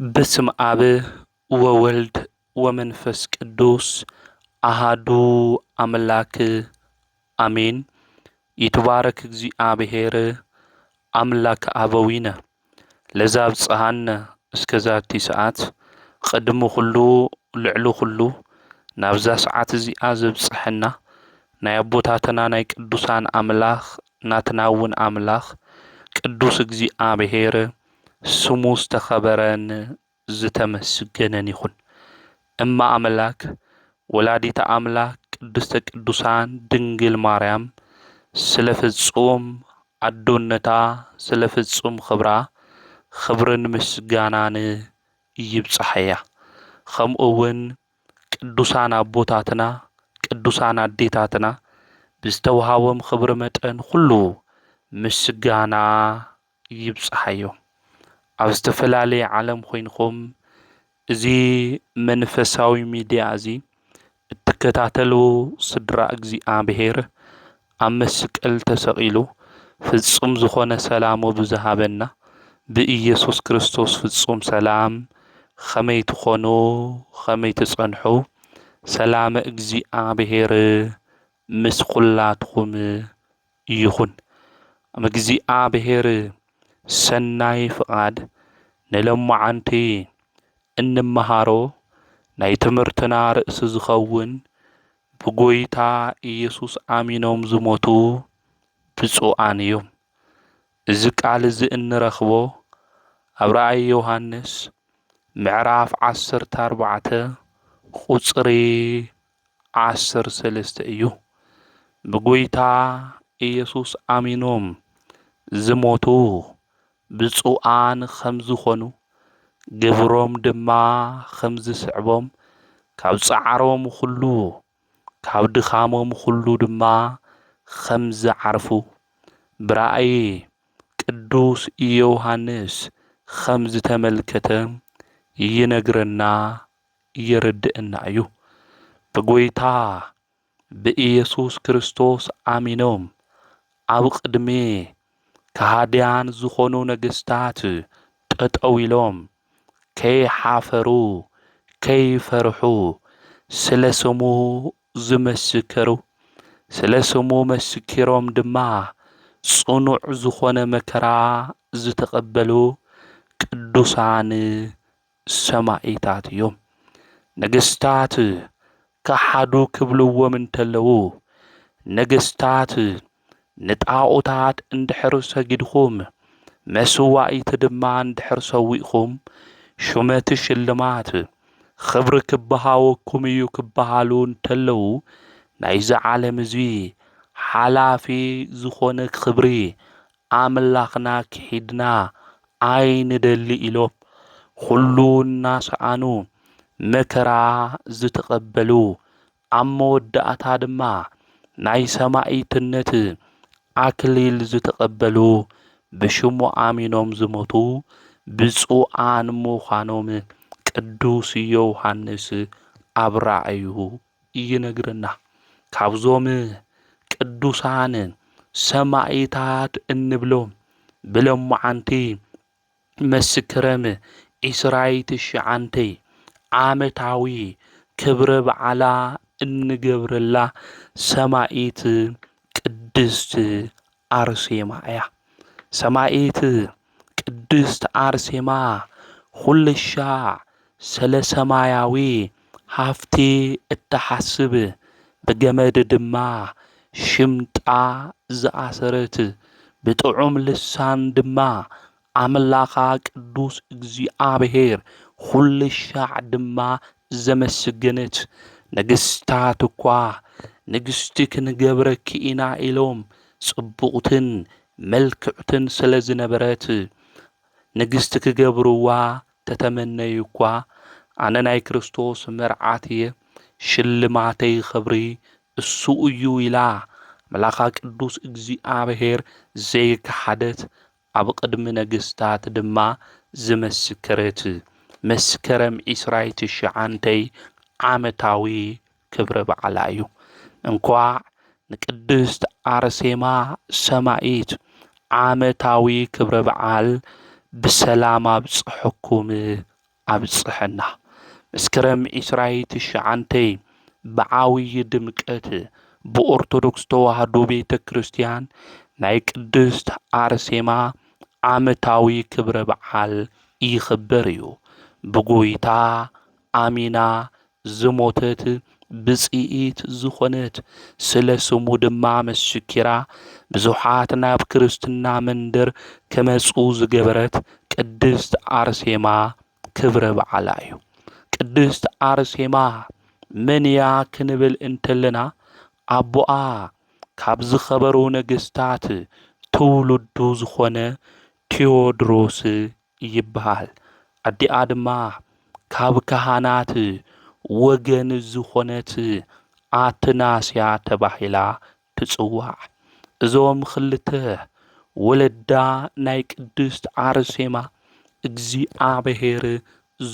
በስመ አብ ወወልድ ወመንፈስ ቅዱስ አሃዱ አምላክ አሜን። ይትባረክ እግዚአብሔር አምላክ አበዊነ ለዘብጽሐነ እስከዛቲ ሰዓት ቅድሙ ኩሉ ልዕሉ ኩሉ ናብዛ ሰዓት እዚኣ ዘብጽሐና ናይ አቦታትና ናይ ቅዱሳን አምላኽ ናትና እውን አምላኽ ቅዱስ እግዚአብሔር ስሙ ዝተኸበረን ዝተመስገነን ይኹን። እማ አምላክ ወላዲተ አምላክ ቅድስተ ቅዱሳን ድንግል ማርያም ስለ ፍጹም አዶነታ ስለ ፍጹም ክብራ ክብርን ምስጋናን ይብጽሐያ። ከምኡ እውን ቅዱሳን አቦታትና ቅዱሳን አዴታትና ብዝተውሃቦም ክብሪ መጠን ኩሉ ምስጋና ይብጽሐዮም። ኣብ ዝተፈላለየ ዓለም ኮይንኩም እዚ መንፈሳዊ ሚድያ እዚ እትከታተሉ ስድራ እግዚአብሔር ኣብ መስቀል ተሰቂሉ ፍጹም ዝኾነ ሰላሙ ብዝሃበና ብኢየሱስ ክርስቶስ ፍጹም ሰላም ከመይ ትኾኑ ከመይ ትጸንሑ ሰላም እግዚአብሔር ምስ ኩላትኩም ይኹን። ኣብ እግዚአብሔር ሰናይ ፍቃድ ንሎማዓንቲ እንመሃሮ ናይ ትምህርትና ርእሲ ዝኸውን ብጎይታ ኢየሱስ አሚኖም ዝሞቱ ብፁዓን እዮም። እዚ ቃል እዚ እንረኽቦ ኣብ ራእይ ዮሃንስ ምዕራፍ 14 ቁጽሪ 13 እዩ። ብጎይታ ኢየሱስ አሚኖም ዝሞቱ ብፁዓን ከም ዝኾኑ ግብሮም ድማ ከም ዝስዕቦም ካብ ጻዕሮም ኩሉ ካብ ድኻሞም ኩሉ ድማ ከም ዝዓርፉ ብራእይ ቅዱስ ዮሃንስ ከም ዝተመልከተ ይነግረና የርድእና እዩ። ብጎይታ ብኢየሱስ ክርስቶስ አሚኖም ኣብ ቅድሜ ከሃድያን ዝኾኑ ነገስታት ጠጠው ኢሎም ከይሓፈሩ ከይፈርሑ ስለ ስሙ ዝመስከሩ ስለ ስሙ መስኪሮም ድማ ጽኑዕ ዝኾነ መከራ ዝተቀበሉ ቅዱሳን ሰማዕታት እዮም። ነገስታት ከሓዱ ክብልዎም እንተለዉ ነገስታት ንጣዖታት እንድሕር ሰጊድኩም መስዋዕቲ ድማ እንድሕር ሰዊእኩም ሹመት ሽልማት ክብሪ ክበሃወኩም እዩ ክበሃሉ እንተለዉ ናይዚ ዓለም እዚ ሓላፊ ዝኾነ ክብሪ ኣምላኽና ክሒድና ኣይንደሊ ኢሎም ኩሉ እናሰኣኑ መከራ ዝተቀበሉ ኣብ መወዳእታ ድማ ናይ ሰማዕትነት አክሊል ዝተቀበሉ ብሽሙ አሚኖም ዝሞቱ ብፁዓን ምዃኖም ቅዱስ ዮሃንስ ኣብ ራእዩ ይነግረና። ካብዞም ቅዱሳን ሰማዕታት እንብሎም ብሎማዓንቲ መስከረም 29 ዓመታዊ ክብረ በዓላ እንገብረላ ሰማዕት ቅድስት አርሴማ እያ። ሰማዕት ቅድስት አርሴማ ኩልሻ ስለ ሰማያዊ ሃፍቲ እትሓስብ ብገመድ ድማ ሽምጣ ዝኣሰረት ብጥዑም ልሳን ድማ ኣምላኻ ቅዱስ እግዚአብሔር ኩልሻዕ ድማ ዘመስገነት ነገስታት እኳ ንግስቲ ክንገብረኪ ኢና ኢሎም ጽቡቕትን መልክዕትን ስለ ዝነበረት ንግስቲ ክገብርዋ ተተመነዩ እኳ ኣነ ናይ ክርስቶስ መርዓት እየ ሽልማተይ ክብሪ እሱ እዩ ኢላ ኣምላኻ ቅዱስ እግዚአብሔር ዘይከሓደት ኣብ ቅድሚ ነገስታት ድማ ዝመስከረት መስከረም 29 ዓመታዊ ክብረ በዓላ እዩ። እንኳዕ ንቅድስት አርሴማ ሰማዕት ዓመታዊ ክብረ በዓል ብሰላም አብጽሕኩም ኣብጽሐና መስከረም 29 ብዓብዪ ድምቀት ብኦርቶዶክስ ተዋህዶ ቤተ ክርስቲያን ናይ ቅድስት ኣርሴማ ዓመታዊ ክብረ በዓል ይኽበር እዩ። ብጎይታ ኣሚና ዝሞተት ብፅኢት ዝኾነት ስለ ስሙ ድማ መስኪራ ብዙሓት ናብ ክርስትና መንደር ከመፁ ዝገበረት ቅድስት ኣርሴማ ክብረ በዓላ እዩ። ቅድስት ኣርሴማ መን እያ ክንብል እንተለና ኣቦኣ ካብ ዝኸበሩ ነገስታት ትውልዱ ዝኾነ ቴዎድሮስ ይበሃል። ኣዲኣ ድማ ካብ ካህናት ወገን ዝኾነት ኣትናስያ ተባሂላ ትጽዋዕ። እዞም ክልተ ወለዳ ናይ ቅድስት ኣርሴማ እግዚኣብሔር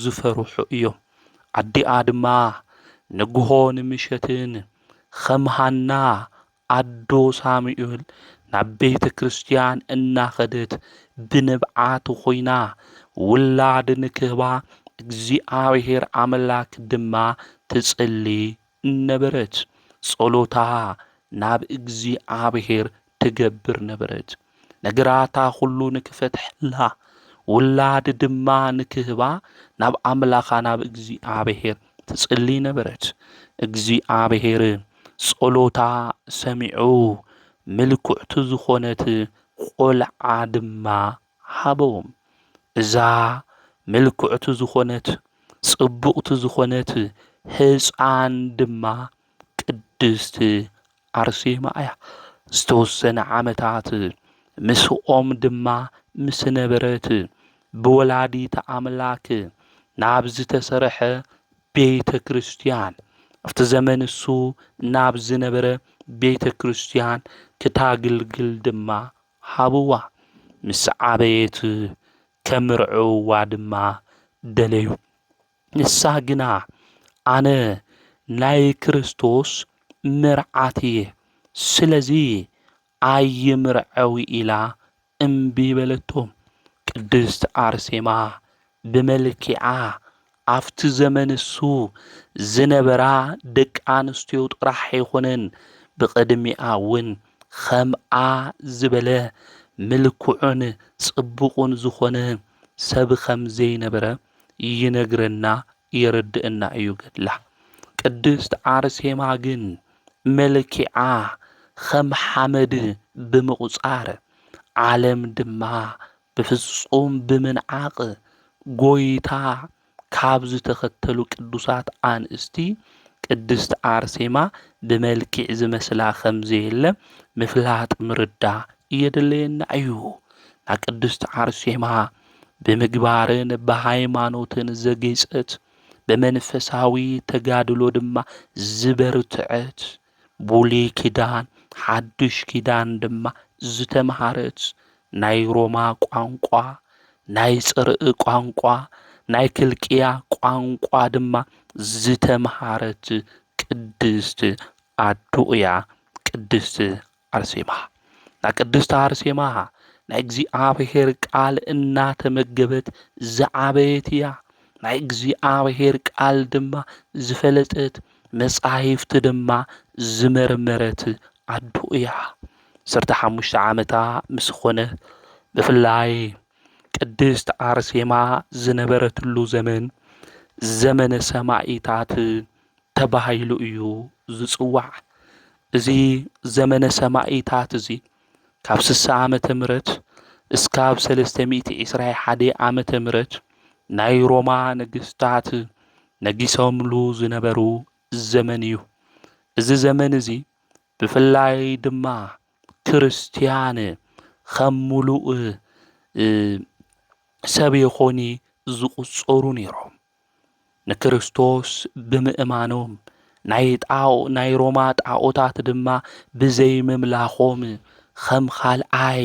ዝፈርሑ እዮም። ኣዲኣ ድማ ንግሆ ንምሸትን ከም ሃና ኣዶ ሳሙኤል ናብ ቤተ ክርስቲያን እናኸደት ብንብዓት ኾይና ውላድ ንክህባ እግዚኣብሔር ኣምላክ ድማ ትጽሊ ነበረት። ጸሎታ ናብ እግዚኣብሔር ትገብር ነበረት። ነገራታ ሁሉ ንክፈትሐላ ውላድ ድማ ንክህባ ናብ ኣምላኻ ናብ እግዚኣብሔር ትጽሊ ነበረት። እግዚኣብሔር ጸሎታ ሰሚዑ ምልኩዕቲ ዝኾነት ቆልዓ ድማ ሃቦም። እዛ ምልኩዕቲ ዝኾነት ጽቡቕቲ ዝኾነት ሕፃን ድማ ቅድስቲ ኣርሴማ እያ። ዝተወሰነ ዓመታት ምስኦም ድማ ምስ ነበረት ብወላዲተ ኣምላክ ናብ ዝተሰርሐ ቤተ ክርስቲያን ኣብቲ ዘመን እሱ ናብ ዝነበረ ቤተ ክርስቲያን ክታግልግል ድማ ሃብዋ። ምስ ዓበየት ከምርዕውዋ ድማ ደለዩ። ንሳ ግና ኣነ ናይ ክርስቶስ ምርዓት እየ፣ ስለዚ ኣይምርዐዊ ኢላ እምቢ በለቶም። ቅድስት ኣርሴማ ብመልክዓ ኣብቲ ዘመን እሱ ዝነበራ ደቂ ኣንስትዮ ጥራሕ ኣይኮነን ብቕድሚኣ እውን ከምኣ ዝበለ ምልኩዕን ጽቡቕን ዝኾነ ሰብ ከም ዘይነበረ ይነግረና የረድአና እዩ ገድላ። ቅድስት ኣርሴማ ግን መልክዓ ከም ሓመድ ብምቁጻር ዓለም ድማ ብፍጹም ብምንዓቕ ጎይታ ካብ ዝተኸተሉ ቅዱሳት ኣንስቲ ቅድስት ኣርሴማ ብመልክዕ ዝመስላ ከም ዘየለ ምፍላጥ ምርዳእ የድልየና እዩ። ና ቅድስት ኣርሴማ ብምግባርን ብሃይማኖትን ዘጌጸት በመንፈሳዊ ተጋድሎ ድማ ዝበርትዐት ብሉይ ኪዳን ሓድሽ ኪዳን ድማ ዝተምሃረት ናይ ሮማ ቋንቋ፣ ናይ ጽርእ ቋንቋ፣ ናይ ክልቅያ ቋንቋ ድማ ዝተምሃረት ቅድስት ኣዶ እያ ቅድስት ኣርሴማ። ና ቅድስት ኣርሴማ ናይ እግዚኣብሔር ቃል እናተመገበት ዝዓበየት እያ። ናይ እግዚኣብሔር ቃል ድማ ዝፈለጠት መጻሕፍቲ ድማ ዝመርመረት ኣዶ እያ። 15 ዓመታ ምስ ኾነ ብፍላይ ቅድስት ኣርሴማ ዝነበረትሉ ዘመን ዘመነ ሰማዒታት ተባሂሉ እዩ ዝጽዋዕ። እዚ ዘመነ ሰማዒታት እዚ ካብ 60 ዓመተ ምህረት እስካብ 321 ዓመተ ምህረት ናይ ሮማ ነገስታት ነጊሶምሉ ዝነበሩ ዘመን እዩ። እዚ ዘመን እዚ ብፍላይ ድማ ክርስቲያን ከም ሙሉእ ሰብ ይኾኒ ዝቁጸሩ ነይሮም። ንክርስቶስ ብምእማኖም ናይ ሮማ ጣዖታት ድማ ብዘይምምላኾም ከም ካልኣይ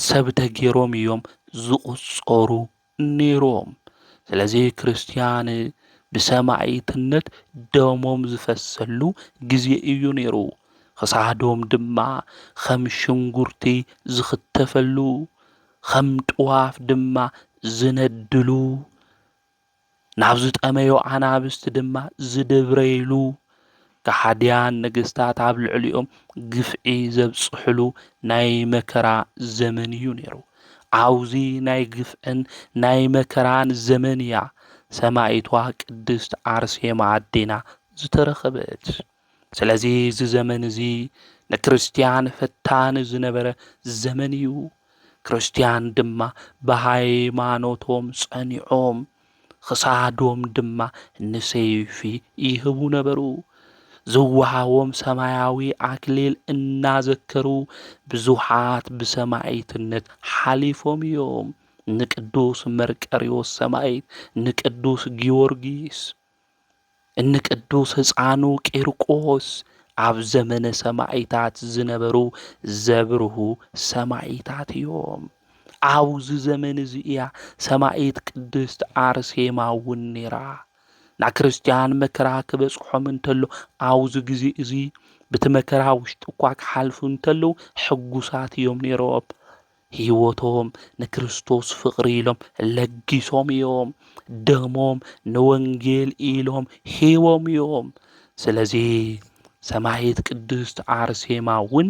ሰብ ተገይሮም እዮም ዝቁጸሩ ነይሮም። ስለዚ ክርስቲያን ብሰማዒትነት ደሞም ዝፈሰሉ ግዜ እዩ ነይሩ። ክሳዶም ድማ ከም ሽንጉርቲ ዝኽተፈሉ ከም ጥዋፍ ድማ ዝነድሉ ናብ ዝጠመዮ ኣናብስቲ ድማ ዝድብረይሉ ከሓድያን ነገስታት ኣብ ልዕሊኦም ግፍዒ ዘብጽሕሉ ናይ መከራ ዘመን እዩ ነይሩ። ኣብዚ ናይ ግፍዕን ናይ መከራን ዘመን እያ ሰማዒቷ ቅድስት ኣርሴማ ኣዴና ዝተረኸበት። ስለዚ እዚ ዘመን እዚ ንክርስቲያን ፈታኒ ዝነበረ ዘመን እዩ። ክርስቲያን ድማ ብሃይማኖቶም ጸኒዖም ክሳዶም ድማ ንሰይፊ ይህቡ ነበሩ። ዝወሃቦም ሰማያዊ ኣክሊል እናዘከሩ ብዙሓት ብሰማዕትነት ሓሊፎም እዮም። ንቅዱስ መርቆሬዎስ ሰማዕት፣ ንቅዱስ ጊዮርጊስ፣ ንቅዱስ ሕፃኑ ቂርቆስ ኣብ ዘመነ ሰማዕታት ዝነበሩ ዘብርሁ ሰማዕታት እዮም። ኣብዚ ዘመን እዚ እያ ሰማዕት ቅድስት ኣርሴማ እውን ነይራ። ናብ ክርስቲያን መከራ ክበጽሖም እንተሎ ኣብዚ ግዜ እዚ በቲ መከራ ውሽጢ እኳ ክሓልፉ እንተለዉ ሕጉሳት እዮም ነይሮም። ህይወቶም ንክርስቶስ ፍቕሪ ኢሎም ለጊሶም እዮም። ደሞም ንወንጌል ኢሎም ሂቦም እዮም። ስለዚ ሰማዕት ቅድስት ኣርሴማ እውን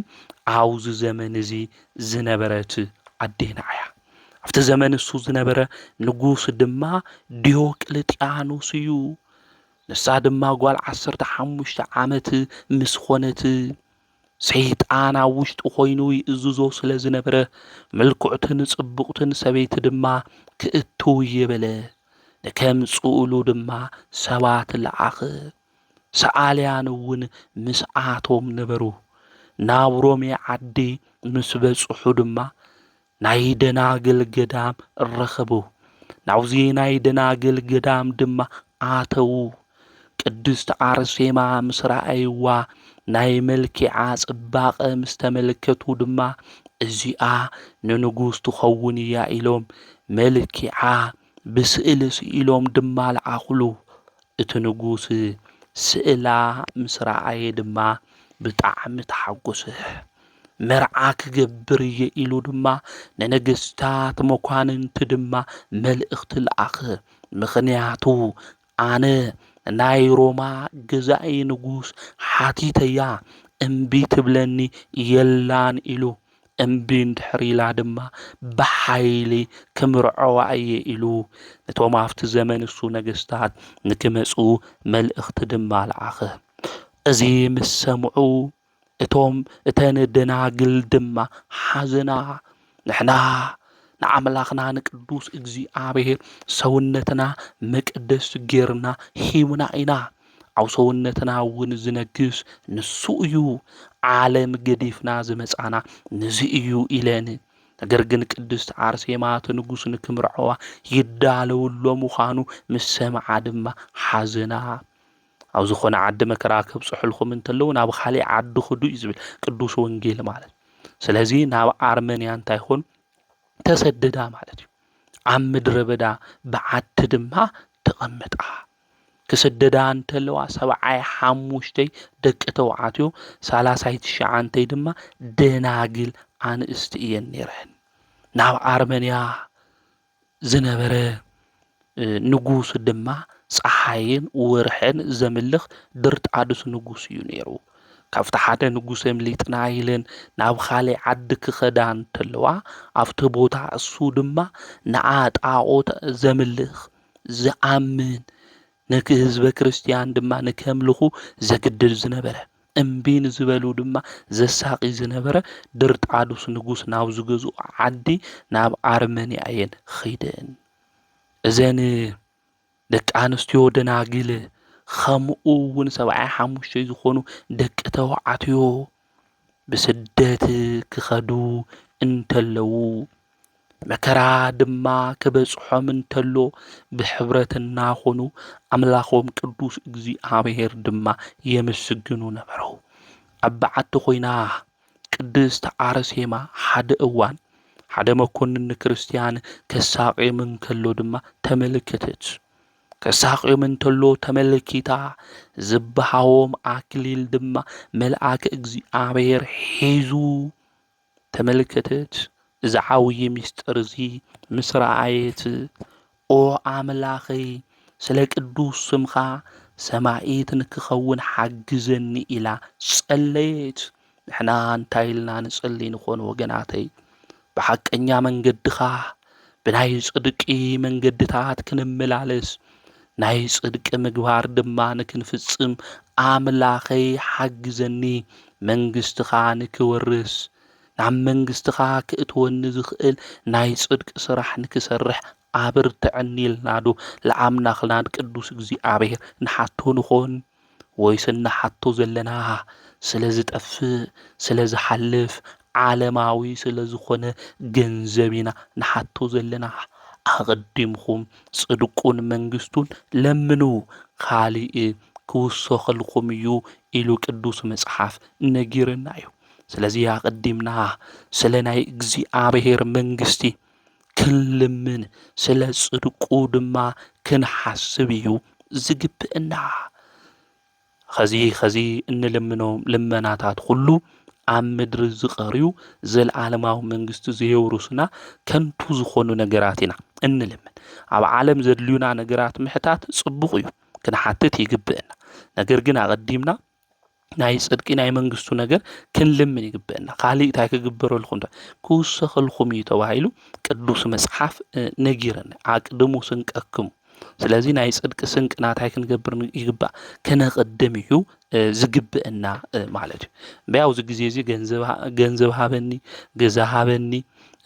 ኣብዚ ዘመን እዚ ዝነበረት ኣዴና እያ። ኣብቲ ዘመን እሱ ዝነበረ ንጉስ ድማ ዲዮቅልጥያኖስ እዩ። ንሳ ድማ ጓል 15 ዓመት ምስ ኾነት ሰይጣን ኣብ ውሽጢ ኾይኑ ይእዝዞ ስለ ዝነበረ ምልኩዕትን ጽቡቕትን ሰበይቲ ድማ ክእትው የበለ ንከምጽእሉ ድማ ሰባት ለኣኸ። ሰኣልያን እውን ምስኣቶም ነበሩ። ናብ ሮሜ ዓዲ ምስ በጽሑ ድማ ናይ ደናግል ገዳም ረኸቡ። ናብዚ ናይ ደናግል ገዳም ድማ ኣተዉ። ቅድስት ኣርሴማ ምስ ረኣይዋ ናይ መልክዓ ጽባቐ ምስ ተመለከቱ ድማ እዚኣ ንንጉስ ትኸውን እያ ኢሎም መልክዓ ብስእሊ ስኢሎም ድማ ለኣኹሉ። እቲ ንጉስ ስእላ ምስ ረኣየ ድማ ብጣዕሚ ተሓጐሰ። መርዓ ክገብር እየ ኢሉ ድማ ንነገስታት መኳንንቲ ድማ መልእኽቲ ለኣኸ። ምኽንያቱ ኣነ ናይ ሮማ ገዛኢ ንጉስ ሓቲተያ እምቢ ትብለኒ የላን ኢሉ እምቢ እንድሕር ኢላ ድማ ብሓይሊ ክምርዐዋ እየ ኢሉ ነቶም ኣብቲ ዘመን እሱ ነገስታት ንክመፁ መልእኽቲ ድማ ለኣኸ። እዚ ምስ ሰምዑ እተን ደናግል ድማ ሓዘና። ንሕና ንኣምላኽና ንቅዱስ እግዚኣብሔር ሰውነትና መቅደስ ጌርና ሂብና ኢና። ኣብ ሰውነትና እውን ዝነግስ ንሱ እዩ። ዓለም ገዲፍና ዝመጻና ንዚ እዩ ኢለን። ነገር ግን ቅድስት ኣርሴማ እቲ ንጉስ ንክምርዐዋ ይዳለውሎ ምዃኑ ምስ ሰምዓ ድማ ሓዘና። ኣብ ዝኾነ ዓዲ መከራ ከብጽሑልኩም እንተለዉ ናብ ካሊእ ዓዲ ኽዱ እዩ ዝብል ቅዱስ ወንጌል ማለት። ስለዚ ናብ ኣርመንያ እንታይ ኾኑ ተሰደዳ ማለት እዩ። ኣብ ምድረ በዳ ብዓዲ ድማ ተቐመጣ። ክስደዳ እንተለዋ 75 ደቂ ተባዕትዮ 39 ድማ ደናግል ኣንስቲ እየን ነይረን። ናብ ኣርመንያ ዝነበረ ንጉስ ድማ ፀሓይን ወርሕን ዘምልኽ ድርጣድስ ንጉስ እዩ ነይሩ። ካብቲ ሓደ ንጉስ እምሊጥና ኢለን ናብ ካሊእ ዓዲ ክኸዳ እንተለዋ ኣብቲ ቦታ እሱ ድማ ንኣጣዖት ዘምልኽ ዝኣምን ንህዝበ ክርስቲያን ድማ ንከምልኹ ዘግድድ ዝነበረ እምቢ ንዝበሉ ድማ ዘሳቒ ዝነበረ ድርጣድስ ንጉስ ናብ ዝገዝኦ ዓዲ ናብ ኣርመንያ እየን ኸይደን። እዘን ደቂ ኣንስትዮ ደናግል ከምኡ እውን 75 ዝኾኑ ደቂ ተባዕትዮ ብስደት ክኸዱ እንተለዉ መከራ ድማ ክበጽሖም እንተሎ ብሕብረት እናኾኑ ኣምላኾም ቅዱስ እግዚኣብሔር ድማ የመስግኑ ነበሩ። ኣብ በዓቲ ኾይና ቅድስት ኣርሴማ ሓደ እዋን ሓደ መኮንን ክርስቲያን ከሳቅዮም እንከሎ ድማ ተመለከተች። ከሳቅዮም እንተሎ ተመልኪታ ዝብሃዎም ኣክሊል ድማ መልአክ እግዚኣብሔር ሒዙ ተመለከተች። እዚ ዓብይ ምስጢር እዚ ምስ ረኣየት ኦ ኣምላኸይ ስለ ቅዱስ ስምኻ ሰማዒት ንክኸውን ሓግዘኒ ኢላ ጸለየት። ንሕና እንታይ ኢልና ንጸልይ ንኾን ወገናተይ? ብሓቀኛ መንገድኻ ብናይ ጽድቂ መንገድታት ክንመላለስ ናይ ጽድቂ ምግባር ድማ ንክንፍጽም ኣምላኸይ ሓግዘኒ መንግሥትኻ ንክወርስ ናብ መንግሥትኻ ክእትወኒ ዝኽእል ናይ ጽድቂ ስራሕ ንክሰርሕ ኣብርትዐኒ ኢልና ዶ ለኣምላኽና ቅዱስ እግዚኣብሔር ንሓቶ ንኾን? ወይስ እናሓቶ ዘለና ስለ ዝጠፍእ ስለ ዝሓልፍ ዓለማዊ ስለ ዝኾነ ገንዘብ ኢና ንሓቶ ዘለና? ኣቐዲምኹም ጽድቁን መንግሥቱን ለምኑ ካሊእ ክውሰኸልኩም እዩ ኢሉ ቅዱስ መጽሓፍ ነጊርና እዩ። ስለዚ ኣቐዲምና ስለ ናይ እግዚኣብሔር መንግሥቲ ክንልምን ስለ ጽድቁ ድማ ክንሓስብ እዩ ዝግብአና። ኸዚ እንልምኖም ልመናታት ሁሉ ኣብ ምድሪ ዝቐርዩ ዘለዓለማዊ መንግሥቲ ዘየውርሱና ከንቱ ዝኾኑ ነገራት ኢና እንልምን። ኣብ ዓለም ዘድልዩና ነገራት ምሕታት ጽቡቕ እዩ፣ ክንሓትት ይግብአና። ነገር ግን ኣቐዲምና ናይ ጽድቂ ናይ መንግሥቱ ነገር ክንልምን ይግብአና። ካሊእ እንታይ ክግበረልኩም ክውሰኸልኩም እዩ ተባሂሉ ቅዱስ መጽሓፍ ነጊረና። ኣቅድሙ ስንቀክሙ። ስለዚ ናይ ጽድቂ ስንቅ ናታይ ክንገብር ይግባእ? ከነቐድም እዩ ዝግብአና ማለት እዩ። በያውዚ ግዜ እዚ ገንዘብ ሃበኒ ገዛ ሃበኒ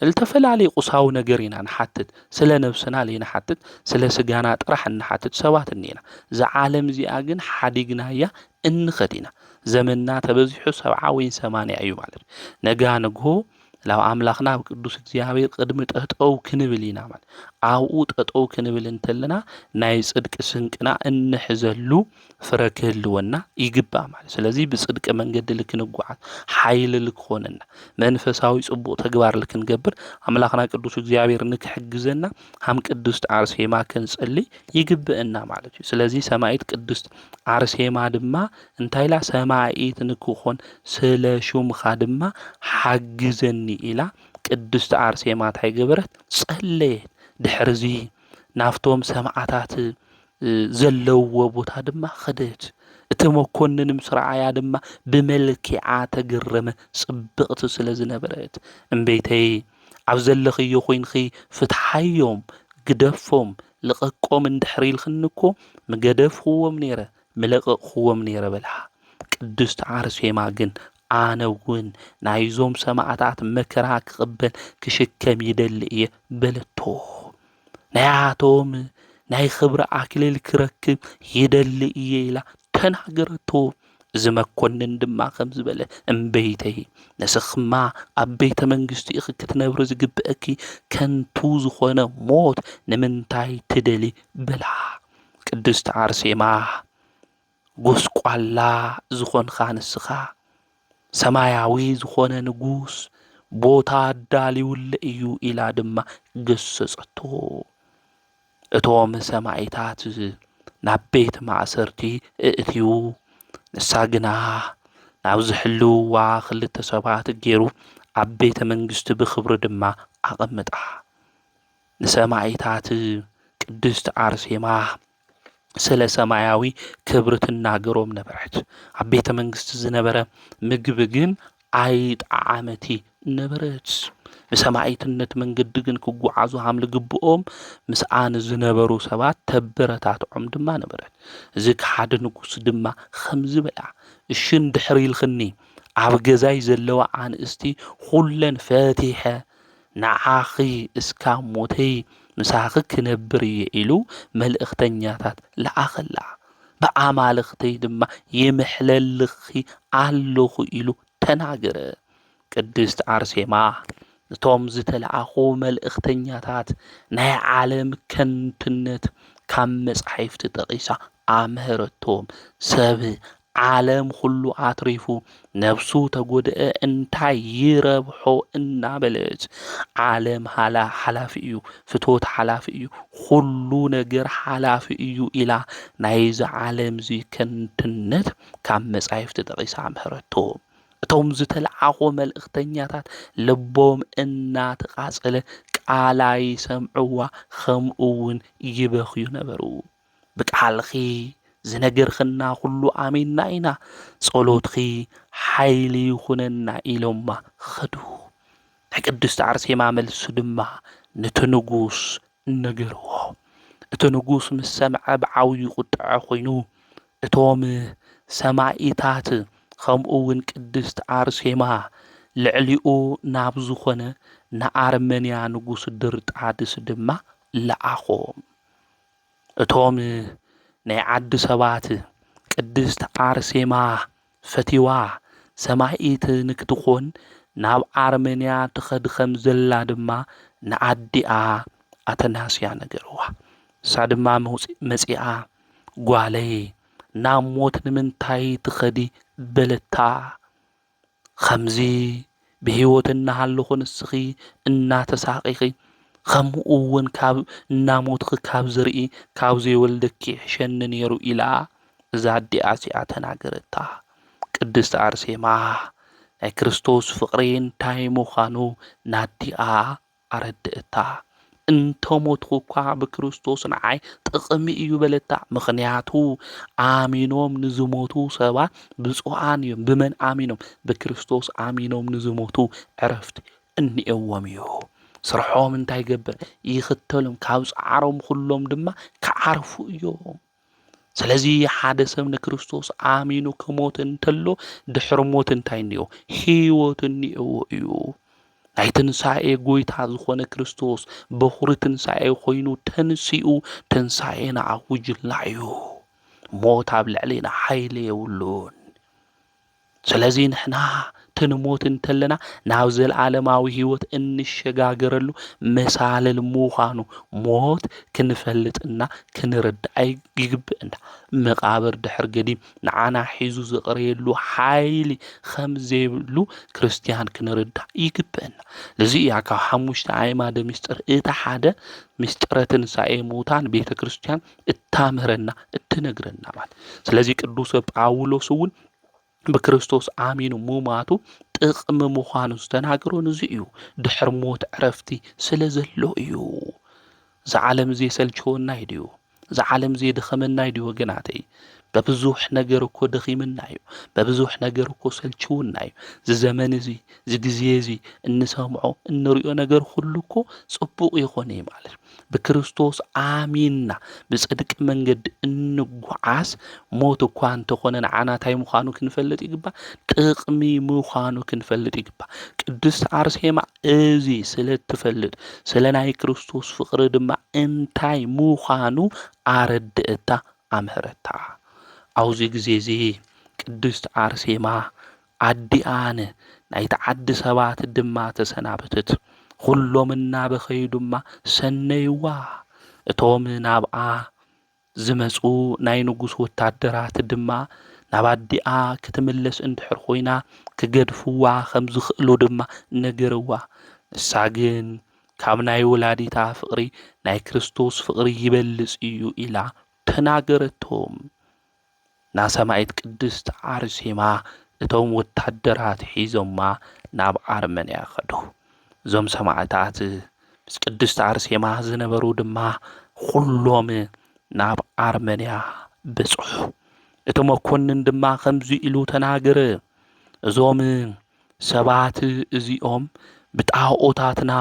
ዝተፈላለዩ ቁሳዊ ነገር ኢና ንሓትት። ስለ ነብስና ለይንሓትት ስለ ስጋና ጥራሕ እንሓትት ሰባት እኒና። እዛ ዓለም እዚኣ ግን ሓዲግናያ እንኸድ ኢና። ዘመንና ተበዚሑ 70 ወይ 80 እዩ ማለት እዩ። ነጋ ንግሆ ላብ ኣምላኽና ኣብ ቅዱስ እግዚኣብሔር ቅድሚ ጠጠው ክንብል ኢና ማለት። ኣብኡ ጠጠው ክንብል እንተለና ናይ ጽድቂ ስንቅና እንሕዘሉ ፍረ ክህልወና ይግባእ ማለት። ስለዚ ብጽድቂ መንገዲ ልክንጓዓዝ ሓይሊ ልክኾነና መንፈሳዊ ጽቡቕ ተግባር ልክንገብር ኣምላኽና ቅዱስ እግዚኣብሔር ንክሕግዘና ሃም ቅድስት ኣርሴማ ክንጸልይ ይግብአና ማለት እዩ። ስለዚ ሰማዒት ቅድስት ኣርሴማ ድማ እንታይ ኢላ? ሰማዒት ንክኾን ስለ ሹምኻ ድማ ሓግዘኒ ኢላ ቅድስት ኣርሴማ እንታይ ገበረት? ጸለየት። ድሕርዚ ናፍቶም ሰማዕታት ዘለውዎ ቦታ ድማ ኸደት። እቲ መኮንን ምስ ረኣያ ድማ ብመልክዓ ተገረመ፣ ጽብቕቲ ስለ ዝነበረት። እምበይተይ ኣብ ዘለኽዮ ኮይንኺ ፍትሓዮም ግደፎም ልቐቆም እንድሕር ኢልኽንኮ ምገደፍኽዎም ነይረ ምለቐቕኽዎም ነይረ በልሃ። ቅድስቲ ኣርሴማ ግን ኣነ እውን ናይዞም ሰማዕታት መከራ ክቕበል ክሽከም ይደሊ እየ በለቶ። ናያቶም ናይ ክብሪ ኣክሊል ክረክብ ይደሊ እየ ኢላ ተናገረቶ። እዚ መኮንን ድማ ከም ዝበለ እምበይተይ ንስኽማ ኣብ ቤተ መንግሥቲ ኢኺ ክትነብሪ ዝግብአኪ ከንቱ ዝኾነ ሞት ንምንታይ ትደሊ በልሃ። ቅድስቲ ኣርሴማ ጐስቋላ ዝኾንኻ ንስኻ ሰማያዊ ዝኾነ ንጉስ ቦታ ዳልይውለ እዩ ኢላ ድማ ገሰጸቶ። እቶም ሰማዒታት ናብ ቤት ማእሰርቲ እእትዩ ንሳ ግና ናብ ዝሕልውዋ ክልተ ሰባት ገይሩ ኣብ ቤተ መንግሥቲ ብኽብሪ ድማ ኣቐምጣ። ንሰማዒታት ቅድስቲ ኣርሴማ ስለ ሰማያዊ ክብሪ ትናገሮም ነበረት። ኣብ ቤተ መንግሥቲ ዝነበረ ምግቢ ግን ኣይጣዓመቲ ነበረት። ብሰማዒትነት መንገዲ ግን ክጓዓዙ ሃም ልግብኦም ምስኣን ዝነበሩ ሰባት ተበረታትዖም ድማ ነበረት። እዚ ሓደ ንጉስ ድማ ከምዚ በላ እሽን ድሕሪ ኢልኽኒ ኣብ ገዛይ ዘለዋ ኣንእስቲ ኩለን ፈቲሐ ንዓኺ እስካብ ሞተይ ምሳኺ ክነብር እየ ኢሉ መልእኽተኛታት ለኣኸላ። ብኣማልኽተይ ድማ የምሕለልኺ ኣለኹ ኢሉ ተናገረ። ቅድስት ኣርሴማ እቶም ዝተለኣኹ መልእኽተኛታት ናይ ዓለም ከንትነት ካብ መጻሕፍቲ ጠቒሳ ኣምህረቶም። ሰብ ዓለም ሁሉ ኣትሪፉ ነፍሱ ተጐድአ እንታይ ይረብሖ እናበለት። ዓለም ሓላፊ እዩ፣ ፍትወት ሓላፊ እዩ፣ ሁሉ ነገር ሓላፊ እዩ ኢላ ናይዚ ዓለም እዚ ከንትነት ካብ መጻሕፍቲ ጠቒሳ ኣምህረቶም። እቶም ዝተለዓኹ መልእኽተኛታት ልቦም እናተቓጸለ ቃላይ ሰምዕዋ ከምኡ እውን ይበኽዩ ነበሩ። ብቃልኺ ዝነገርኽና ኩሉ ኣሜንና ኢና ጸሎትኺ ሓይሊ ይኹነና ኢሎማ ኸዱ ናይ ቅድስቲ ኣርሴማ መልሲ ድማ ነቲ ንጉስ ነገርዎ እቲ ንጉስ ምስ ሰምዐ ብዓብዪ ቁጥዐ ኮይኑ እቶም ሰማኢታት ከምኡ እውን ቅድስቲ ኣርሴማ ልዕሊኡ ናብ ዝኾነ ንኣርመንያ ንጉስ ድርጣድስ ድማ ለኣኾም እቶም ናይ ዓዲ ሰባት ቅድስቲ ኣርሴማ ፈቲዋ ሰማኢት ንክትኾን ናብ ኣርመንያ ትኸድ ከም ዘላ ድማ ንኣዲኣ ኣተናስያ ነገርዋ እሳ ድማ መጺኣ ጓለይ ናብ ሞት ንምንታይ ትኸዲ በለታ ከምዚ ብህይወት እናሃለኹ ንስኺ እናተሳቂኺ ከምኡ እውን ካብ እናሞትኺ ካብ ዝርኢ ካብ ዘይወልደኪ ሕሸኒ ነይሩ ኢላ እዛ ኣዲኣ እዚኣ ተናገረታ ቅድስቲ ኣርሴማ ናይ ክርስቶስ ፍቕሪ እንታይ ምዃኑ ናዲኣ ኣረድእታ እንተሞትኹ እኳ ብክርስቶስ ንዓይ ጥቕሚ እዩ በለታ ምኽንያቱ ኣሚኖም ንዝሞቱ ሰባት ብፁዓን እዮም ብመን ኣሚኖም ብክርስቶስ ኣሚኖም ንዝሞቱ ዕረፍቲ እኒአዎም እዩ ስርሖም እንታይ ገብር ይኽተሎም ካብ ፃዕሮም ኩሎም ድማ ክዓርፉ እዮም ስለዚ ሓደ ሰብ ንክርስቶስ ኣሚኑ ክሞት እንተሎ ድሕሪ ሞት እንታይ እኒኦ ህይወት እኒአዎ እዩ ናይ ትንሣኤ ጎይታ ዝኾነ ክርስቶስ በኹሪ ትንሣኤ ኮይኑ ተንሲኡ ትንሣኤና ኣውጅልና እዩ ሞት ኣብ ልዕሊና ሓይሊ የብሉን ስለዚ ንሕና ትንሞት እንተለና ናብ ዘለዓለማዊ ህይወት እንሸጋገረሉ መሳለል ምዃኑ ሞት ክንፈልጥና ክንርዳእ ይግብአና መቃብር ድሕር ገዲም ንዓና ሒዙ ዝቕረየሉ ሓይሊ ከም ዘይብሉ ክርስቲያን ክንርዳእ ይግብአና ለዚ እያ ካብ ሓሙሽተ ኣዕማደ ምስጢር እቲ ሓደ ምስጢረ ትንሣኤ ሙታን ቤተ ክርስቲያን እታምህረና እትነግረና ማለት ስለዚ ቅዱስ ጳውሎስ እውን በክርስቶስ አሚኑ ሙማቱ ጥቅም ምዃኑ ዝተናገሮ ነዚ እዩ ድሕር ሞት ዕረፍቲ ስለ ዘሎ እዩ ዝዓለም ዘይሰልችወና ይድዩ ዝዓለም ዘይድኸመና ይድዩ ወገናተይ በብዙሕ ነገር እኮ ደኺምና እዩ በብዙሕ ነገር እኮ ሰልችውና እዩ ዝዘመን እዚ ዝግዜ እዚ እንሰምዖ እንሪኦ ነገር ሁሉ እኮ ጽቡቕ ይኾነ ማለት በክርስቶስ አሚንና በጽድቅ መንገድ እንጓዓስ ሞት እኳ እንተኾነ ንዓናታይ ምዃኑ ክንፈልጥ ይግባ ጥቕሚ ምዃኑ ክንፈልጥ ይግባ ቅድስት አርሴማ እዚ ስለትፈልጥ ስለናይ ክርስቶስ ፍቕሪ ድማ እንታይ ምዃኑ ኣረድእታ ኣምህረታ አውዚ ጊዜ እዚ ቅድስት አርሴማ ኣዲኣነ ናይቲ ዓዲ ሰባት ድማ ተሰናበተት ኩሎም እናበኸዩ ድማ ሰነይዋ እቶም ናብኣ ዝመፁ ናይ ንጉስ ወታደራት ድማ ናብ ኣዲኣ ክትምለስ እንድሕር ኮይና ክገድፍዋ ከም ዝኽእሉ ድማ ነገርዋ ንሳ ግን ካብ ናይ ወላዲታ ፍቕሪ ናይ ክርስቶስ ፍቕሪ ይበልጽ እዩ ኢላ ተናገረቶም ና ሰማዕት ቅድስት አርሴማ እቶም ወታደራት ሒዞማ ናብ ኣርመንያ ኸዱ እዞም ሰማዕታት ምስ ቅድስት አርሴማ ዝነበሩ ድማ ኩሎም ናብ ኣርመንያ በጽሑ እቲ መኮንን ድማ ከምዚ ኢሉ ተናገረ እዞም ሰባት እዚኦም ብጣዖታትና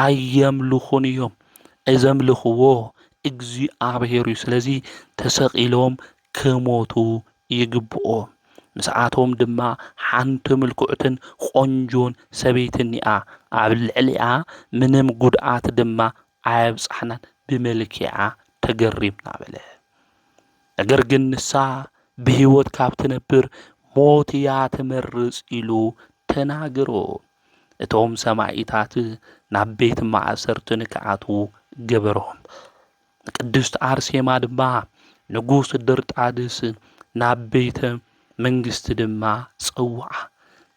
ኣየምልኹን እዮም እዘምልኽዎ እግዚአብሔር እዩ ስለዚ ተሰቂሎም ክሞቱ ይግብኦም ምስኣቶም ድማ ሓንቲ ምልኩዕትን ቆንጆን ሰበይትኒኣ ኣብ ልዕሊኣ ምንም ጉድኣት ድማ ኣየብጻሕናን ብመልክዓ ተገሪምና በለ ነገር ግን ንሳ ብህይወት ካብ ትነብር ሞት እያ ትመርጽ ኢሉ ተናገሮ እቶም ሰማዕታት ናብ ቤት ማእሰርቲ ንክኣትዉ ገበሮም ቅድስት አርሴማ ድማ ንጉስ ድርጣድስ ናብ ቤተ መንግስቲ ድማ ጸውዓ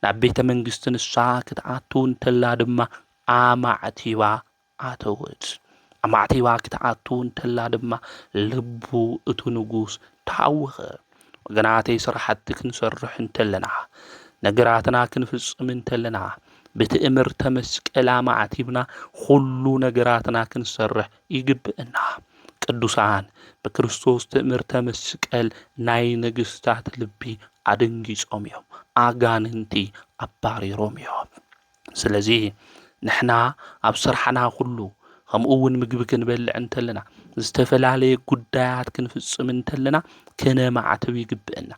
ናብ ቤተ መንግስቲ ንሳ ክትኣቱ እንተላ ድማ ኣማዕቲባ ኣተወት ኣማዕቲባ ክትኣቱ እንተላ ድማ ልቡ እቱ ንጉስ ታወኸ ወገናተይ ስራሕቲ ክንሰርሕ እንተለና ነገራትና ክንፍጽም እንተለና ብትእምርተ መስቀል ኣማዕቲብና ሁሉ ነገራትና ክንሰርሕ ይግብአና ቅዱሳን ብክርስቶስ ትእምርተ መስቀል ናይ ንግሥታት ልቢ ኣደንጊጾም እዮም ኣጋንንቲ ኣባሪሮም እዮም ስለዚ ንሕና ኣብ ስራሕና ኩሉ ከምኡውን ምግቢ ክንበልዕ እንተለና ዝተፈላለየ ጉዳያት ክንፍጽም እንተለና ክነማዕተብ ይግብአና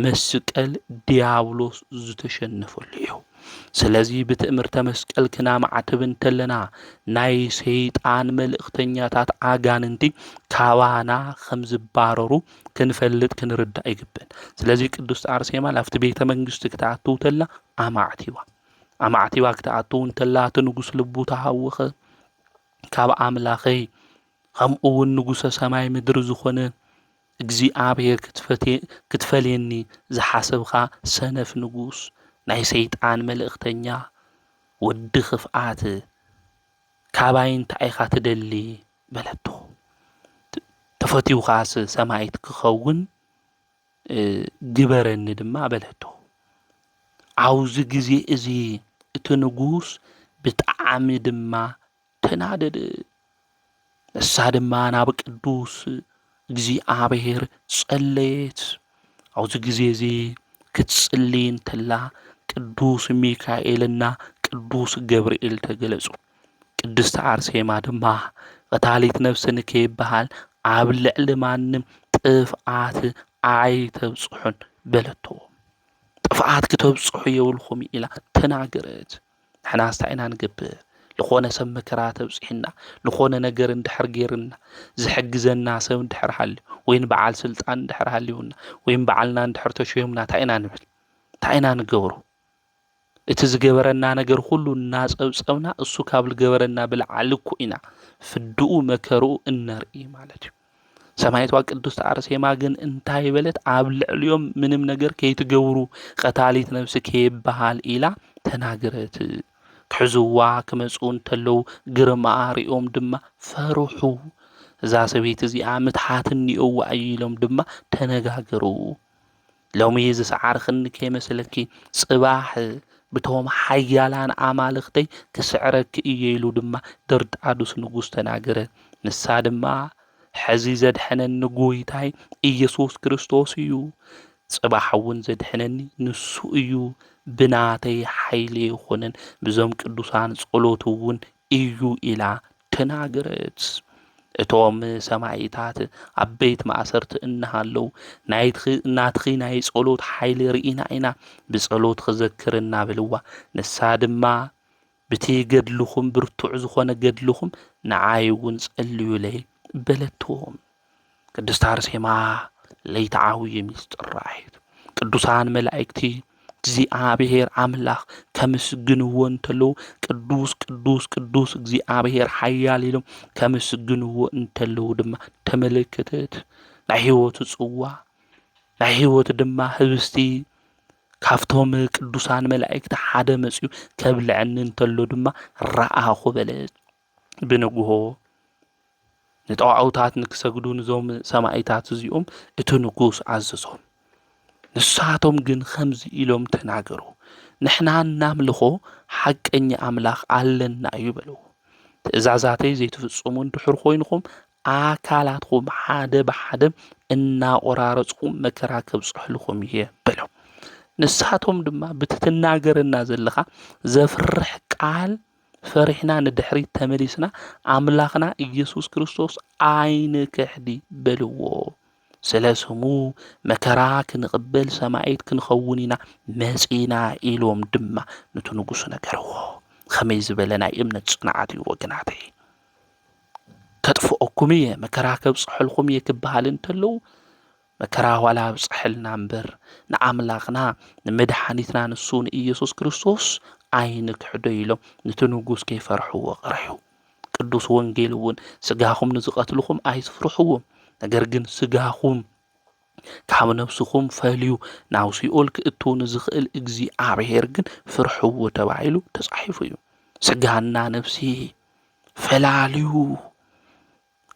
መስቀል ዲያብሎስ ዝተሸነፈሉ እዩ ስለዚ ብትእምርተ መስቀል ክናማዕተብ እንተለና ናይ ሰይጣን መልእኽተኛታት ኣጋንንቲ ካባና ከም ዝባረሩ ክንፈልጥ ክንርዳእ ይግብአን ስለዚ ቅድስት አርሴማ ላፍቲ ቤተ መንግስቲ ክትኣትው ተላ ኣማዕቲዋ ክትኣትው እንተላ እቲ ንጉስ ልቡ ተሃወኸ ካብ ኣምላኸይ ከምኡውን ንጉሰ ሰማይ ምድሪ ዝኾነ እግዚአብሔር ክትፈልየኒ ዝሓሰብካ ሰነፍ ንጉስ ናይ ሰይጣን መልእኽተኛ ወዲ ክፍኣት ካባይ እንታይ ኢኻ ትደሊ በለቶ ተፈቲውኻስ ሰማይት ክኸውን ግበረኒ ድማ በለቶ ኣብዚ ግዜ እዚ እቲ ንጉስ ብጣዕሚ ድማ ተናደደ ንሳ ድማ ናብ ቅዱስ እግዚአብሔር ጸለየት ኣብዚ ግዜ እዚ ክትጽልይ እንተላ ቅዱስ ሚካኤልና ቅዱስ ገብርኤል ተገለጹ ቅድስቲ አርሴማ ድማ ቀታሊት ነፍሲ ንከይበሃል ኣብ ልዕሊ ማንም ጥፍኣት ኣይተብጽሑን በለቶ ጥፍኣት ክትብጽሑ የብልኩም ኢላ ተናገረት ንሕና እንታይ ኢና ንገብር لخونه سب مكرات بصحنا لخونه ነገር እንድሕር ጌርና ዝሕግዘና ሰብ እንድሕር ሃልዩ ወይን በዓል ስልጣን እንድሕር ሃልዩና ወይን በዓልና እንድሕር ተሾይምና ታይና ንብል ታይና ንገብሩ እቲ ዝገበረና ነገር ሁሉ እናጸብጸብና እሱ ካብ ዝገበረና ብልዓልኩ ኢና ፍድኡ መከሩ እንርኢ ማለት እዩ ሰማይቷ ቅድስት አርሴማ ግን እንታይ በለት ኣብ ልዕልዮም ምንም ነገር ከይትገብሩ ቀታሊት ነፍሲ ከይበሃል ኢላ ተናገረት ክሕዝዋ ክመጽኡ እንተለው ግርማ ሪኦም ድማ ፈርሑ እዛ ሰበይቲ እዚኣ ምትሓትኒኦዋ ኢሎም ድማ ተነጋገሩ ሎሚ ዝሰዓርኽን ከይመስለኪ ጽባሕ بتوم حيالان أمالختي كسعرك إيلو دما دردادوس نغوس تناغره نسا دما حزي زدحنن نغويتاي إيسوس كريستوس يو صباحون زدحنني نسو يو بناتي حيلي خونن بزوم قدوسان ጸሎቱውን እዩ ኢላ ተናገረት እቶም ሰማይታት አበይት ማእሰርቲ እንሃለው ናትኺ ናይ ጸሎት ሓይሊ ርኢና ኢና ብጸሎት ክዘክርና ብልዋ ንሳ ድማ ብቲ ገድልኹም ብርቱዕ ዝኾነ ገድልኹም ንዓይውን ጸልዩለይ በለቶም ቅድስት አርሴማ ለይተዓውየ ምስጢር ራእይት ቅዱሳን መላእክቲ እግዚአብሔር አምላክ ከምስግንዎ እንተለው ቅዱስ ቅዱስ ቅዱስ እግዚአብሔር ኃያል ኢሎም ከምስግንዎ እንተለው ድማ ተመለከተት ናይ ህይወት ጽዋ ናይ ህይወት ድማ ህብስቲ ካፍቶም ቅዱሳን መላእክት ሓደ መጽዩ ከብልዕን እንተለው ድማ ረአኹ በለት ብንግሆ ንጣውዓውታት ንክሰግዱ ንዞም ሰማይታት እዚኦም እቲ ንጉስ አዘዞም ንሳቶም ግን ከምዚ ኢሎም ተናገሩ ንሕና እናምልኾ ሐቀኛ አምላኽ አለና ይበሉ ትእዛዛተይ ዘይትፍጽሙ እንድሕር ኮይንኩም አካላትኩም ሓደ በሓደ እናቆራረጽኩም መከራ ከብጽሕልኩም ይበሉ ንሳቶም ድማ ብትትናገርና ዘለኻ ዘፍርሕ ቃል ፈሪሕና ንድሕሪት ተመሊስና አምላኽና ኢየሱስ ክርስቶስ አይን ከሕዲ በልዎ ስለስሙ መከራ ክንቅበል ሰማይት ክንኸውኒና መጺና ኢሎም ድማ ነቱ ንጉስ ነገርዎ ከመይ ዝበለና እምነት ጽናዓት ወገናተይ ከጥፍኦኩም መከራ ከብጽሕልኩም ይክበሃል እንተለው መከራ ዋላ ብጽሕልና እምበር ንአምላኽና ንመድኃኒትና ንሱን ኢየሱስ ክርስቶስ አይን ክሕዶ ኢሎም ነቱ ንጉስ ከይፈርሕዎ ቀረዩ ቅዱስ ወንጌልውን ስጋኹም ንዝቀትልኩም አይስፍርሕዎም ነገር ግን ስጋኹም ካብ ነፍስኹም ፈልዩ ናብ ሲኦል ክእትው ንዝኽእል እግዚአብሔር ግን ፍርሕዎ ተባሂሉ ተጻሒፉ እዩ ስጋና ነፍሲ ፈላልዩ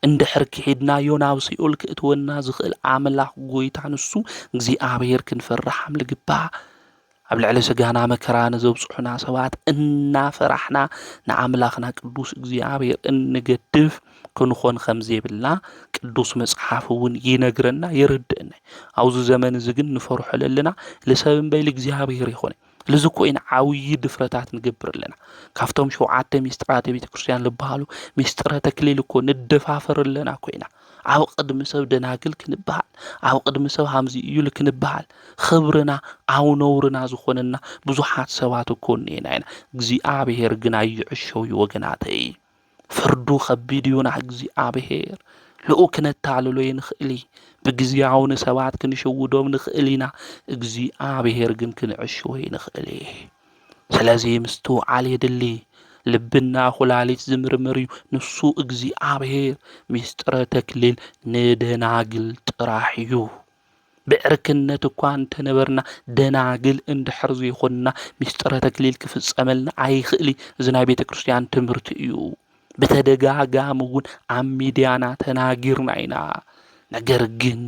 እንድሕር ከሄድናዮ ናብ ሲኦል ክእትወና ዝኽእል አምላኽ ጎይታ ንሱ እግዚአብሔር ክንፈርሕ ልግባእ ኣብ ልዕሊ ስጋና መከራ ንዘብጽሑና ሰባት እናፈራሕና ንአምላኽና ቅዱስ እግዚአብሔር እንገድፍ ክንኾን ከምዘይብልና ቅዱስ መጽሓፍ እውን ይነግረና የርድእና አውዝ ዘመን ዝግን ንፈርሖ ለልና ለሰብን በይል እግዚአብሔር ይኾነ ለዚ ኮይን ዓውይ ድፍረታት ንገብር ለና ካፍቶም ሸውዓተ ሚስጥራት ቤተ ክርስቲያን ልባሃሉ ሚስጥረ ተክሊል እኮ ንደፋፈር ለና ኮይና ኣብ ቅድሚ ሰብ ደናግል ክንበሃል ኣብ ቅድሚ ሰብ ሃምዚ እዩ ልክንበሃል ክብርና ኣው ነውርና ዝኾነና ብዙሓት ሰባት እኮ ነና እግዚአብሔር ግን ኣይዕሸው ወገናተይ ፍርዱ ከቢድ ይሁን እግዚአብሔር ልኡክነታልሎ ይንኽእሊ ብግዚያውን ሰባት ክንሽውዶም ንኽእሊና እግዚአብሔር ግን ክንዕሸው ይንኽእሊ ስለዚህ ምስቱ ዓል የድሊ ልብና ኩላሊት ዝምርምር እዩ ንሱ እግዚአብሔር ሚስጥረ ተክሊል ንደናግል ጥራሕ እዩ ብዕርክነት እኳ እንተነበርና ደናግል እንድሕር ዘይኮንና ሚስጥረ ተክሊል ክፍጸመልና ኣይኽእሊ እዚ ናይ ቤተ ክርስቲያን ትምህርቲ እዩ በተደጋጋሚ እውን ኣብ ሚድያና ተናጊርና ኢና ነገር ግን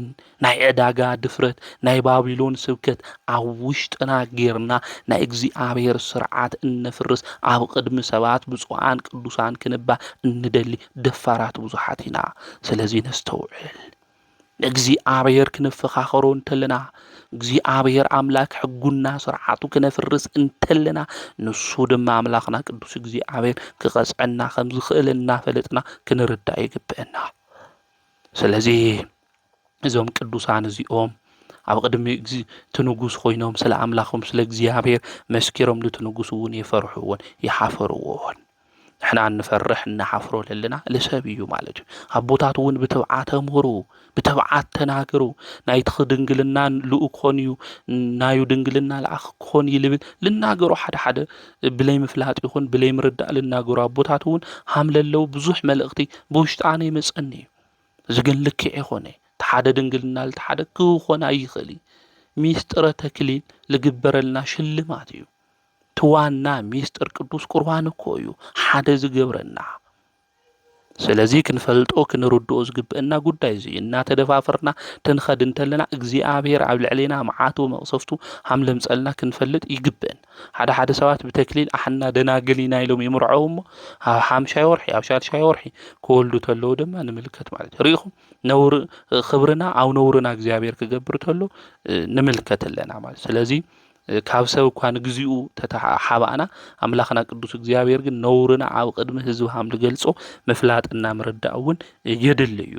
ናይ ዕዳጋ ድፍረት ናይ ባቢሎን ስብከት ኣብ ውሽጥና ጌርና ናይ እግዚአብሔር ስርዓት እንፍርስ ኣብ ቅድሚ ሰባት ብፁዓን ቅዱሳን ክንባ እንደሊ ደፋራት ብዙሓት ኢና ስለዚ ነስተውዕል እግዚአብሔር ክንፈኻኸሮ እንተለና እግዚአብሔር አምላክ ሕጉና ስርዓቱ ክነፍርስ እንተለና ንሱ ድማ አምላክና ቅዱስ እግዚአብሔር ክቀጽዐና ከም ዝኽእልና ፈለጥና ክንርዳ ይግብአና ስለዚ እዞም ቅዱሳን እዚኦም ኣብ ቅድሚ ትንጉስ ኮይኖም ስለ አምላኾም ስለ እግዚአብሔር መስኪሮም ለትንጉስ እውን ይፈርሑውን ይሓፈሩውን ንሕና እንፈርሕ እናሓፍሮ ለለና ለሰብ እዩ ማለት እዩ ኣቦታት እውን ብተብዓት ተምሩ ብተብዓት ተናገሩ ናይ ትኽድንግልና ልኡክ ኮን እዩ ናዩ ድንግልና ለኣኽ ኮን ይልብል ልናገሩ ሓደ ብለይ ምፍላጥ ይኹን ብለይ ምርዳእ ልናገሩ ኣቦታት እውን ሃምለለው ብዙሕ መልእኽቲ ብውሽጣነ ይመጸኒ ዝግን ልክዕ ይኾነ ተሓደ ድንግልና ለተሓደ ክኾን ኣይኽእል ሚስጥረ ተክሊል ልግበረልና ሽልማት እዩ ትዋና ሚስጥር ቅዱስ ቁርባን እኮ እዩ ሓደ ዝገብረና ስለዚ ክንፈልጦ ክንርድኦ ዝግብአና ጉዳይ እዚ እናተደፋፈርና ተንኸድ እንተለና እግዚአብሔር ኣብ ልዕሌና መዓቱ መቕሰፍቱ ሃምለምጸልና ክንፈልጥ ይግብአን ሓደ ሰባት ብተክሊል ኣሕና ደናግሊና ኢሎም ይምርዖም ኣብ 5 ወርሒ ኣብ 6 ወርሒ ክወልዱ ተለው ድማ ንምልከት ማለት ሪኢኹም ነውር ክብርና ኣው ነውርና እግዚአብሔር ክገብር ተሎ ንምልከት ኣለና ማለት ስለዚ ካብ ሰብ እኳ ንግዚኡ ተሓባእና ኣምላኽና ቅዱስ እግዚአብሔር ግን ነውርና ኣብ ቅድሚ ህዝብ ሃም ልገልጾ መፍላጥና ምርዳእ እውን የድል እዩ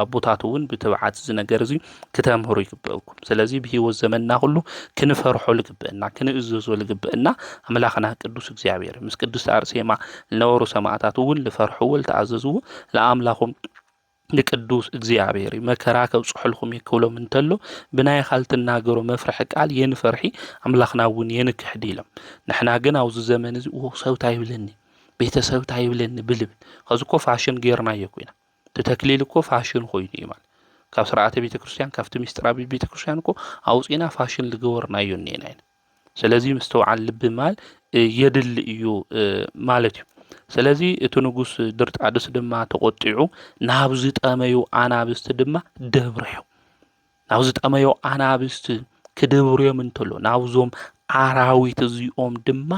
ኣቦታት እውን ብተብዓት ዝነገር እዚ ከተምህሩ ይግብአኩም ስለዚ ብሂወት ዘመንና ሁሉ ክንፈርሖ ልግብአና ክንእዘዞ ልግብአና ኣምላኽና ቅዱስ እግዚአብሔር ምስ ቅዱስ አርሴማ ለነወሩ ሰማዕታት እውን ልፈርሕዎ ልተኣዘዝዎ ለኣምላኾም ንቅዱስ እግዚአብሔር መከራ ከብጽሕልኩም ይክብሎም እንተሎ ብናይ ካልትናገሮ መፍርሕ ቃል የንፈርሒ አምላኽና እውን የንክሕድ ኢሎም ንሕና ግን ኣብዚ ዘመን እዚ ሰብታ ይብለኒ ቤተሰብ ታይብለኒ ብልብል ከዝኮ ፋሽን ጌርና ይኮይና ተተክሊል እኮ ፋሽን ኮይኑ ይማል ካብ ስርዓተ ቤተ ክርስቲያን ካብቲ ሚስጥራ ቤተ ክርስቲያን እኮ አውጽና ፋሽን ልገወርና ይኔና ስለዚ ምስተውዓል ልብ ማል የድል እዩ ማለት እዩ ስለዚ እቲ ንጉስ ድርጣድስ ድማ ተቆጢዑ ናብ ዝጠመዩ ኣናብስት ድማ ደብረዩ ናብ ዝጠመዩ ኣናብስት ክደብርዮም እንተሎ ናብዞም ኣራዊት እዚኦም ድማ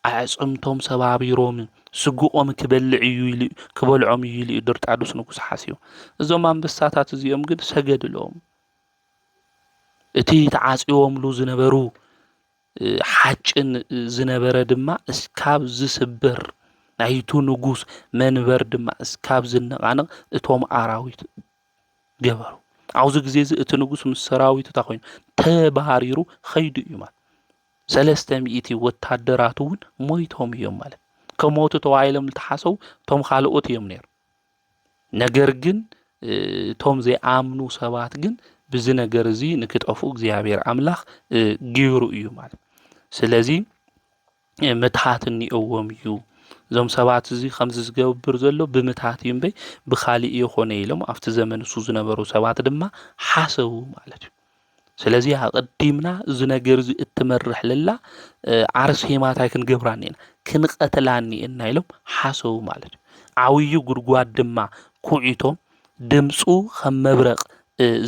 ኣዕጽምቶም ሰባቢሮም ስጉኦም ክበልዕ እዩ ክበልዖም እዩ ድርጣድስ ንጉስ ሓሲዩ እዞም አንበሳታት እዚኦም ግን ሰገድሎም እቲ ተዓጽዮምሉ ዝነበሩ ሓጭን ዝነበረ ድማ እስካብ ዝስብር ናይቱ ንጉስ መንበር ድማ እስካብ ዝነቃነቕ እቶም ኣራዊት ገበሩ ኣብዚ ግዜ እቲ ንጉስ ምስ ሰራዊቱ ታኮይኑ ተባሪሩ ኸይዱ እዩ ማለት 300 ወታደራት እውን ሞይቶም እዮም ማለት ከሞቱ ተዋይሎም ልተሓሰው ቶም ካልኦት እዮም ነይሩ ነገር ግን ቶም ዘይኣምኑ ሰባት ግን ብዚ ነገር እዚ ንክጠፉ እግዚአብሔር አምላኽ ጊሩ እዩ ማለት ስለዚ መትሓት እንይዎም እዩ ዞም ሰባት እዚ ከምዚ ዝገብር ዘሎ ብምታት እዩ እምበይ ብኻሊእ ይኾነ ኢሎም ኣብቲ ዘመን እሱ ዝነበሩ ሰባት ድማ ሓሰቡ ማለት እዩ ስለዚ ኣቀዲምና እዚ ነገር እዚ እትመርሕ ለላ አርሴማታይ ክንገብራኒ ኢና ክንቀተላኒ ኢና ኢሎም ሓሰቡ ማለት እዩ ዓውዩ ጉድጓድ ድማ ኩዒቶም ድምፁ ከም መብረቕ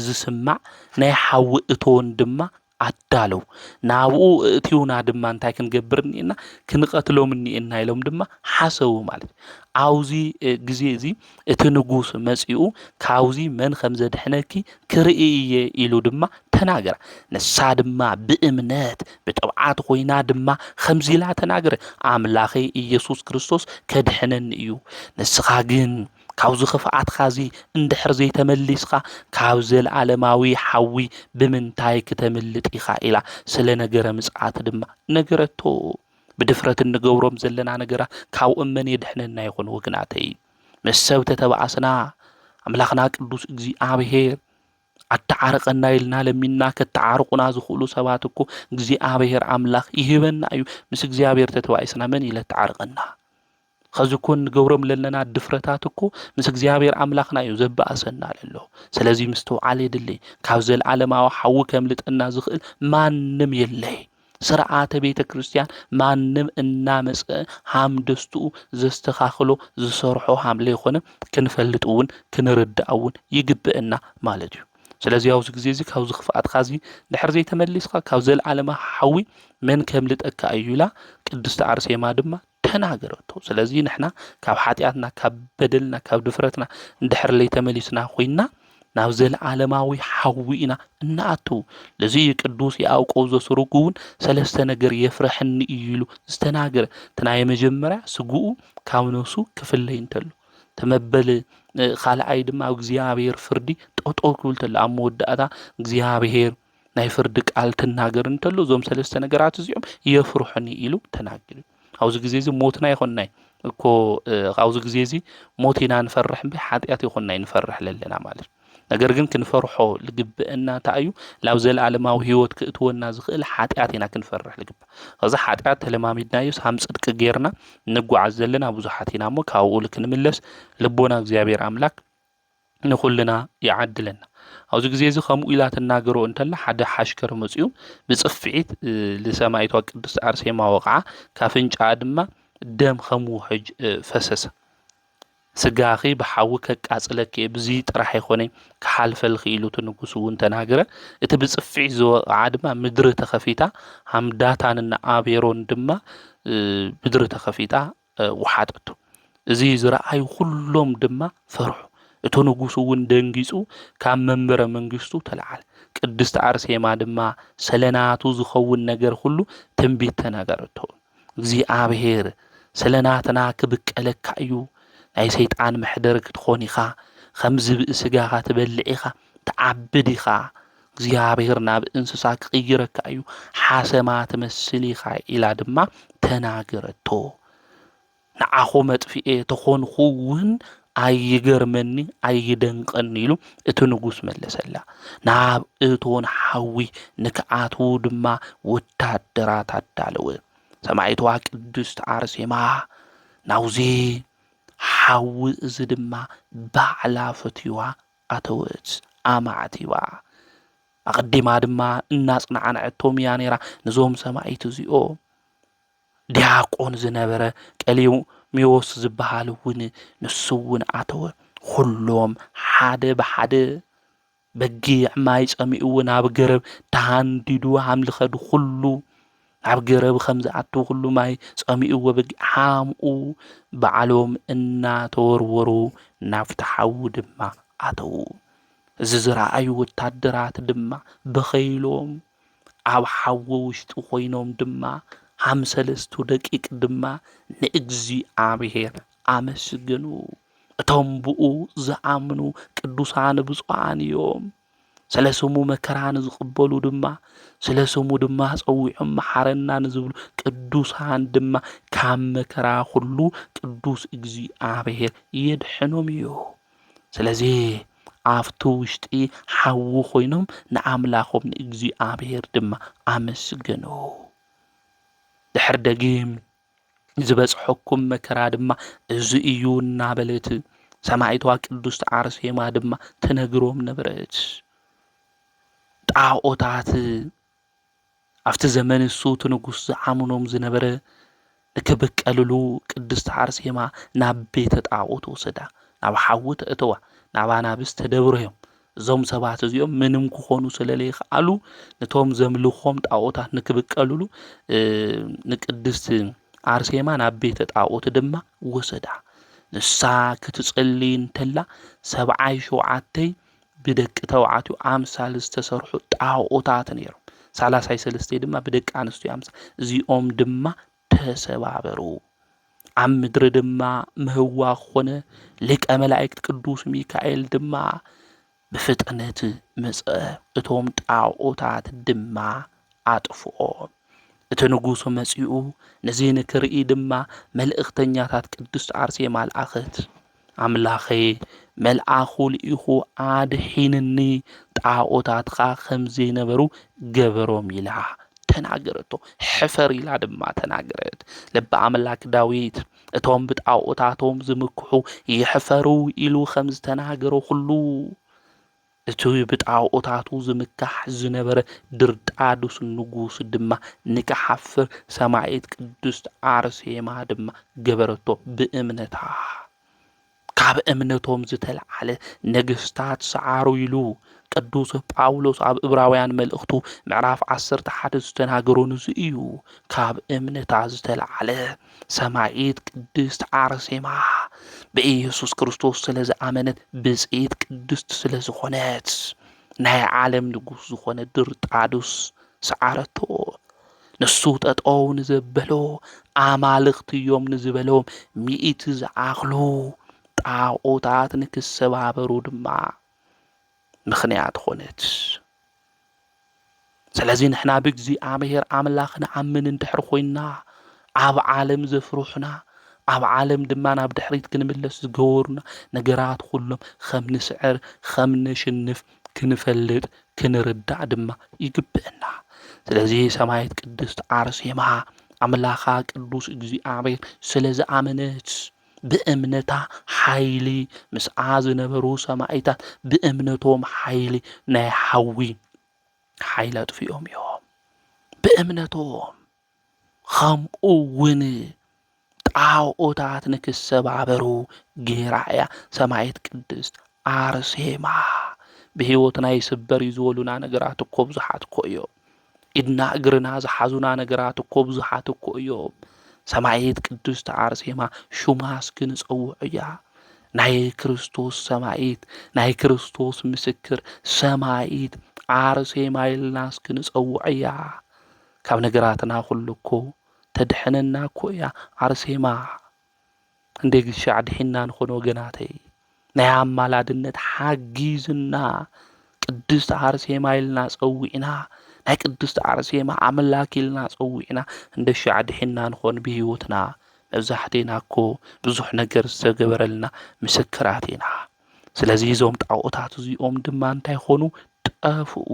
ዝስማዕ ናይ ሓዊ እቶን ድማ ኣዳለው ናብኡ እቲውና ድማ እንታይ ክንገብርኒና ክንቀትሎምኒና ኢሎም ድማ ሓሰቡ ማለት ኣውዚ ግዜ እዚ እቲ ንጉስ መጺኡ ካውዚ መን ከም ዘድሕነኪ ክርኢ እየ ኢሉ ድማ ተናገረ ንሳ ድማ ብእምነት ብጥብዓት ኮይና ድማ ከምዚላ ተናገረ ኣምላኺ ኢየሱስ ክርስቶስ ከድሕነኒ እዩ ንስኻ ግን ካብዚ ክፍኣትካዚ እንድሕር ዘይተመሊስካ ካብ ዘለዓለማዊ ሓዊ ብምንታይ ክትምልጥ ኢኻ ኢላ ስለ ነገረ ምጽኣት ድማ ነገረቶ ብድፍረት እንገብሮም ዘለና ነገራ ካብ እመን የድሕነና ይኹን ወግናተይ ምስ ሰብ ተተባኣስና ኣምላኽና ቅዱስ እግዚኣብሔር ኣተዓርቀና ኢልና ለሚና ከተዓርቁና ዝኽእሉ ሰባት እኮ እግዚኣብሔር ኣምላኽ ይህበና እዩ ምስ እግዚኣብሔር ተተባኣስና መን ኢለ ተዓርቀና خذكون نجورم لنا الدفرتات كو مس እግዚአብሔር አምላኽና እዩ ዘባሰና አለሎ ስለዚህ ምስተው ዓለ ድሊ ካብዘል ዓለማው ሐው ከምልጥና ዝኽእል ማንንም የለይ ስርዓተ ቤተ ክርስቲያን ማንንም እናመጽ ሃምደስቱ ዘስተኻኽሎ ዝሰርሖ ሃምለ ይኾነ ክንፈልጥውን ክንርዳውን ይግብእና ማለት እዩ ስለዚህ ያው ግዜ እዚ ካብዚ ክፍኣት ካዚ ድሕር ዘይተመሊስካ ካብዘል ዓለማ ሐዊ መን ከምልጠካ እዩላ ቅድስት አርሴማ ድማ ተናገረቶ ስለዚህ ንሕና ካብ ኃጢአትና ካብ በደልና ካብ ድፍረትና እንድሕር ለይተመሊስና ኮይና ናብ ዘለዓለማዊ ሐዊና እናአቱ ለዚ ቅዱስ ያዕቆብ ዘስሩጉን ሰለስተ ነገር የፍረሕኒ ይሉ ዝተናገረ ተናየ መጀመሪያ ስጉኡ ካብ ነሱ ክፍለይ እንተሉ ተመበል ኻልኣይ ድማ እግዚአብሔር ፍርዲ ጦጦ ክብል ተለ ኣብ መወዳእታ እግዚአብሔር ናይ ፍርዲ ቃል ተናገር እንተሉ ዞም ሰለስተ ነገራት እዚኦም የፍሩሕኒ ይሉ ተናገረ አውዝ ጊዜ እዚ ሞትና ይኾንናይ እኮ አውዝ ጊዜ እዚ ሞቲና ንፈርሕ እምቢ ኃጢአት ይኾንናይ ንፈርሕ ለለና ማለት ነገር ግን ክንፈርሖ ልግብእና ታዩ ላው ዘለዓለማዊ ህይወት ክእትወና ዝኽእል ኃጢአትና ክንፈርሕ ልግብ ከዛ ኃጢአት ተለማሚድናዩ ሳም ጽድቅ ጌርና ንጓዓዝ ዘለና ብዙሓትና ሞ ካብኡ ልክንምለስ ልቦና እግዚአብሔር አምላክ ንኹልና ይዓድለና አውዝ ጊዜ እዚ ከምኡ ኢላ ተናገሮ እንተላ ሓደ ሓሽከር መጽዩ ብጽፍዒት ለሰማይቷ ቅድስት አርሴማ ወቕዓ ካፍንጫ ድማ ደም ከምውሕጅ ፈሰሰ ስጋኺ በሐው ከቃጽለከ በዚ ጥራሕ ይኾነ ከሐልፈልኺ ኢሉት ንጉስ እውን ተናገረ እቲ ብጽፍዒት ዝወቕዓ ድማ ምድሪ ተኸፊታ ሃምዳታንና አቤሮን ድማ ምድሪ ተኸፊታ ወሓጠቱ እዚ ዝረአዩ ሁሎም ድማ ፈርሑ እቶ ንጉስ እውን ደንጊጹ ካብ መንበረ መንግስቱ ተለዓለ ቅድስት አርሴማ ድማ ሰለናቱ ዝኸውን ነገር ሁሉ ትንቢት ተናገረቶ እግዚአብሔር ሰለናትና ክብቀለካ እዩ ናይ ሰይጣን ምሕደር ክትኾን ኢኻ ከምዚ ብእስጋኻ ትበልዕ ኢኻ ተዓብድ ኢኻ እግዚአብሔር ናብ እንስሳ ክቅይረካ እዩ ሓሰማ ትመስል ኢኻ ኢላ ድማ ተናገረቶ ንዓኹ መጥፊኤ ተኾንኹውን ኣይገርመኒ ኣይደንቀኒ ኢሉ እቲ ንጉስ መለሰላ ናብ እቶን ሐዊ ንክኣቱ ድማ ወታደራት አዳለወ ሰማይቷ ቅድስት አርሴማ ናውዚ ሐዊ እዚ ድማ ባዕላ ፈትዋ ኣተወት ኣማዕቲዋ ኣቅዲማ ድማ እናጽናዓነቶም እያ ነይራ ንዞም ሰማይት እዚኦ ዲያቆን ዝነበረ ቀሊው ሚዎስ ዝበሃል እውን ንሱውን ኣተወ ሁሎም ሓደ በሓደ በጊዕ ማይ ጸሚኡ ናብ ገረብ ተሃንዲዱ ሃምልኸዱ ሁሉ ናብ ገረብ ከምዝኣቱ ሁሉ ማይ ጸሚኡ በጊዕ ሓምኡ በዓሎም እናተወርወሩ ናብቲ ሐዊ ድማ ኣተው እዚ ዝረአዩ ወታደራት ድማ በኸይሎም ኣብ ሐዊ ውሽጢ ኮይኖም ድማ ሃምሰለስቱ ደቂቅ ድማ ንእግዚአብሔር አመስግኑ እቶም ብኡ ዝኣምኑ ቅዱሳን ብፁዓን እዮም ስለስሙ መከራን ዝቕበሉ ድማ ስለስሙ ድማ ጸዊዖም መሐረና ንዝብሉ ቅዱሳን ድማ ካብ መከራ ሁሉ ቅዱስ እግዚአብሔር የድሕኖም እዩ ስለዚህ ኣፍቱ ውሽጢ ሐዊ ኮይኖም ንኣምላኾም ንእግዚአብሔር ድማ አመስግኑ ድሕር ደጊም ዝበጽሐኩም መከራ ድማ እዚ እዩ እናበለት ሰማይቷ ቅድስት አርሴማ ድማ ተነግሮም ነበረት ጣዖታት ኣብቲ ዘመን እሱ ንጉስ ዝዓምኖም ዝነበረ ንክብቀልሉ ቅድስት አርሴማ ናብ ቤተ ጣዖት ወሰዳ ናብ ሐዊ ተእተዋ ናብ ኣናብስት ተደብሮዮም እዞም ሰባት እዚኦም ምንም ክኾኑ ስለለይኽኣሉ ነቶም ዘምልኾም ጣዖታት ንክብቀልሉ ንቅድስቲ አርሴማ ናብ ቤተ ጣዖት ድማ ወሰዳ ንሳ ክትጸሊ እንተላ 77 ብደቂ ተባዕትዮ አምሳል ዝተሰርሑ ጣዖታት ነይሮም 33 ድማ ብደቂ አንስትዮ አምሳል እዚኦም ድማ ተሰባበሩ ኣብ ምድሪ ድማ ምህዋ ኮነ ሊቀ መላእክት ቅዱስ ሚካኤል ድማ ብፍጥነት መጽ እቶም ጣዖታት ድማ አጥፍኦም እቲ ንጉሱ መጺኡ ነዚ ንክርኢ ድማ መልእኽተኛታት ቅድስት አርሴማ ልኣኸት አምላኸ መልአኹ ልኢኹ አድሒንኒ ጣዖታትኻ ከምዘ ነበሩ ገበሮም ኢላ ተናገረቶ ሕፈር ኢላ ድማ ተናገረት ልበ አምላክ ዳዊት እቶም ብጣዖታቶም ዝምክሑ ይሕፈሩ ኢሉ ከም ዝተናገሮ ሁሉ እቲ ብጣዖታቱ ዝምካሕ ዝነበረ ድርጣዱስ ንጉስ ድማ ንክሓፍር ሰማዕት ቅድስት አርሴማ ድማ ገበረቶ ብእምነታ ካብ እምነቶም ዝተልዓለ ነገስታት ሰዓሩ ኢሉ ቅዱስ ጳውሎስ ኣብ ዕብራውያን መልእኽቱ ምዕራፍ 11 ዝተናገሮ ንዙ እዩ ካብ እምነታ ዝተልዓለ ሰማዕት ቅድስት አርሴማ በኢየሱስ ክርስቶስ ስለዝኣመነት ብጽኢት ቅድስት ስለዝኾነት ናይ ዓለም ንጉስ ዝኾነ ድርጣዱስ ሰዓረቶ ንሱ ጠጠው ንዘበሎ አማልኽቲ እዮም ንዝበሎም ሚኢት ዝኣኽሉ ጣዖታት ንክሰባበሩ ድማ ምኽንያት ኾነት ስለዚ ንሕና ብእግዚአብሔር አምላኽ ንኣምን እንድሕር ኮይንና ኣብ ዓለም ዘፍርሑና ኣብ ዓለም ድማ ናብ ድሕሪት ክንምለስ ዝገበሩና ነገራት ኩሎም ከም ንስዕር ከም ንሽንፍ ክንፈልጥ ክንርዳእ ድማ ይግብአና ስለዚ ሰማዕት ቅድስት አርሴማ አምላኻ ቅዱስ እግዚአብሔር ስለዝኣመነት ብእምነታ ሓይሊ ምስኣ ዝነበሩ ሰማዕታት ብእምነቶም ሓይሊ ናይ ሓዊ ሓይሊ ኣጥፊኦም እዮም ብእምነቶም ከምኡ እውን ጣዖታት ንክሰባበሩ ጌራ እያ ሰማዕት ቅድስት አርሴማ ብህይወትና ይስበር ዝበሉና ነገራት እኮ ብዙሓት እኮ እዮም ኢድና እግርና ዝሓዙና ነገራት እኮ ብዙሓት እኮ እዮም ሰማዕት ቅድስት አርሴማ ሹማስ ክንጸውዕ እያ ናይ ክርስቶስ ሰማዕት ናይ ክርስቶስ ምስክር ሰማዕት አርሴማ ኢልናስ ክንጸውዕ እያ ካብ ነገራትና ኩሉ እኮ ተድሕነና እኮ እያ አርሴማ እንደ ግሻዕ ድሒና ንኾነ ወገናተይ ናይ አማላድነት ሓጊዝና ቅድስት አርሴማ ኢልና ጸዊዕና ናይ ቅድስት አርሴማ አምላክ ኢልና ጸዊዕና እንደ ሻዕ ድሒና ንኾን ብህይወትና መብዛሕቴና እኮ ብዙሕ ነገር ዝተገበረልና ምስክራት ኢና ስለዚ እዞም ጣዖታት እዚኦም ድማ እንታይ ኾኑ ጠፍኡ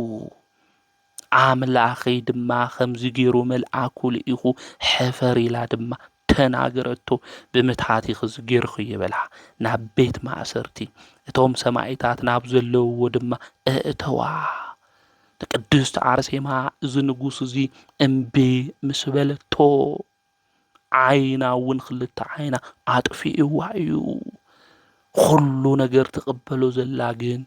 አምላኸይ ድማ ከምዚ ገይሩ መልአኩ ልኢኹ ሕፈር ኢላ ድማ ተናገረቶ ብምትሃት ይኽዝ ገይርኹ ይበላ ናብ ቤት ማእሰርቲ እቶም ሰማዕታት ናብ ዘለውዎ ድማ እእተዋ ቅድስት አርሴማ እዚ ንጉስ እዚ እምቢ ምስ በለቶ ዓይና እውን ክልተ ዓይና አጥፊእዋ እዩ ኩሉ ነገር ተቀበሎ ዘላ ግን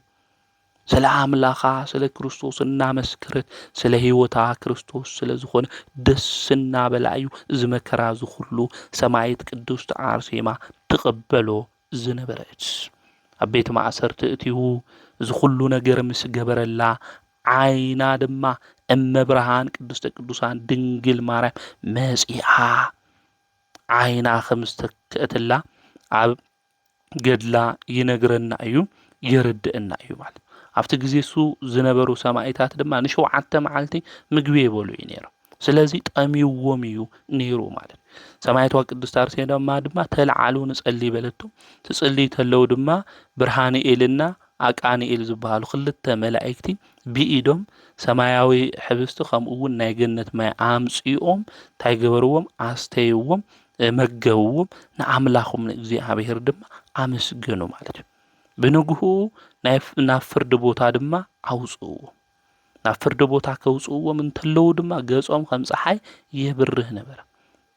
ስለ አምላኻ ስለ ክርስቶስ እናመስክረት ስለ ህይወታ ክርስቶስ ስለ ዝኾነ ደስና በላዩ ዝመከራ ዝኹሉ ሰማዕት ቅድስት አርሴማ ተቀበሎ ዝነበረች ኣብ ቤት ማእሰርቲ እቲሁ ዝኹሉ ነገር ምስ ገበረላ ዓይና ድማ እመብርሃን ቅድስተ ቅዱሳን ድንግል ማርያም መጺኣ ዓይና ከም ዝተከእትላ ኣብ ገድላ ይነግረና እዩ ይርድእና እዩ ማለት ኣብቲ ግዜ እሱ ዝነበሩ ሰማዕታት ድማ ንሸውዓተ መዓልቲ ምግቢ ይበሉ ነይሮም ስለዚ ጠሚዎም እዩ ነይሩ ማለት ሰማዕቷ ቅድስት አርሴማ ድማ ተልዓሉ ንጸሊ በለቶ ትጸሊ ተለው ድማ ብርሃንኤልና አቃንኤል ዝበሃሉ ክልተ መላእክቲ ብኢዶም ሰማያዊ ሕብስቲ ከምኡ እውን ናይ ገነት ማይ አምጺኦም ታይ ገበርዎም አስተይዎም መገውዎም ንአምላኹም ንእግዚአብሔር ድማ አመስገኑ ማለት እዩ ብንግሁ ናብ ፍርዲ ቦታ ድማ አውጽዎ ናብ ፍርዲ ቦታ ከውጽዎም እንተለው ድማ ገጾም ከም ፀሓይ ይብርህ ነበር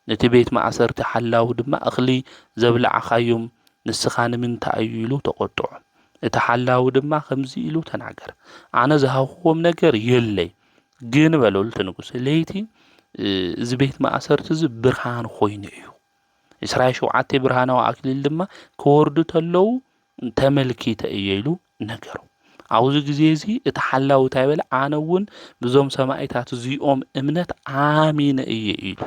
ነቲ ቤት ማእሰርቲ ሓላው ድማ እኽሊ ዘብልዓኻዮም ንስኻ ንምንታይ እዩ ኢሉ ተቆጥዖ እተሓላው ድማ ከምዚ ኢሉ ተናገረ ኣነ ዝሃብዎም ነገር የለይ ግን በለሉ ንጉስ ለይቲ እዚ ቤት ማእሰርቲ እዚ ብርሃን ኮይኑ እዩ 27 ብርሃናዊ ኣክሊል ድማ ክወርዱ ተለው ተመልኪተ እየ ኢሉ ነገሩ ኣብዚ ግዜ እዚ እተሓላው ታይበለ ኣነ እውን ብዞም ሰማዕታት እዚኦም እምነት ኣሚነ እየ ኢሉ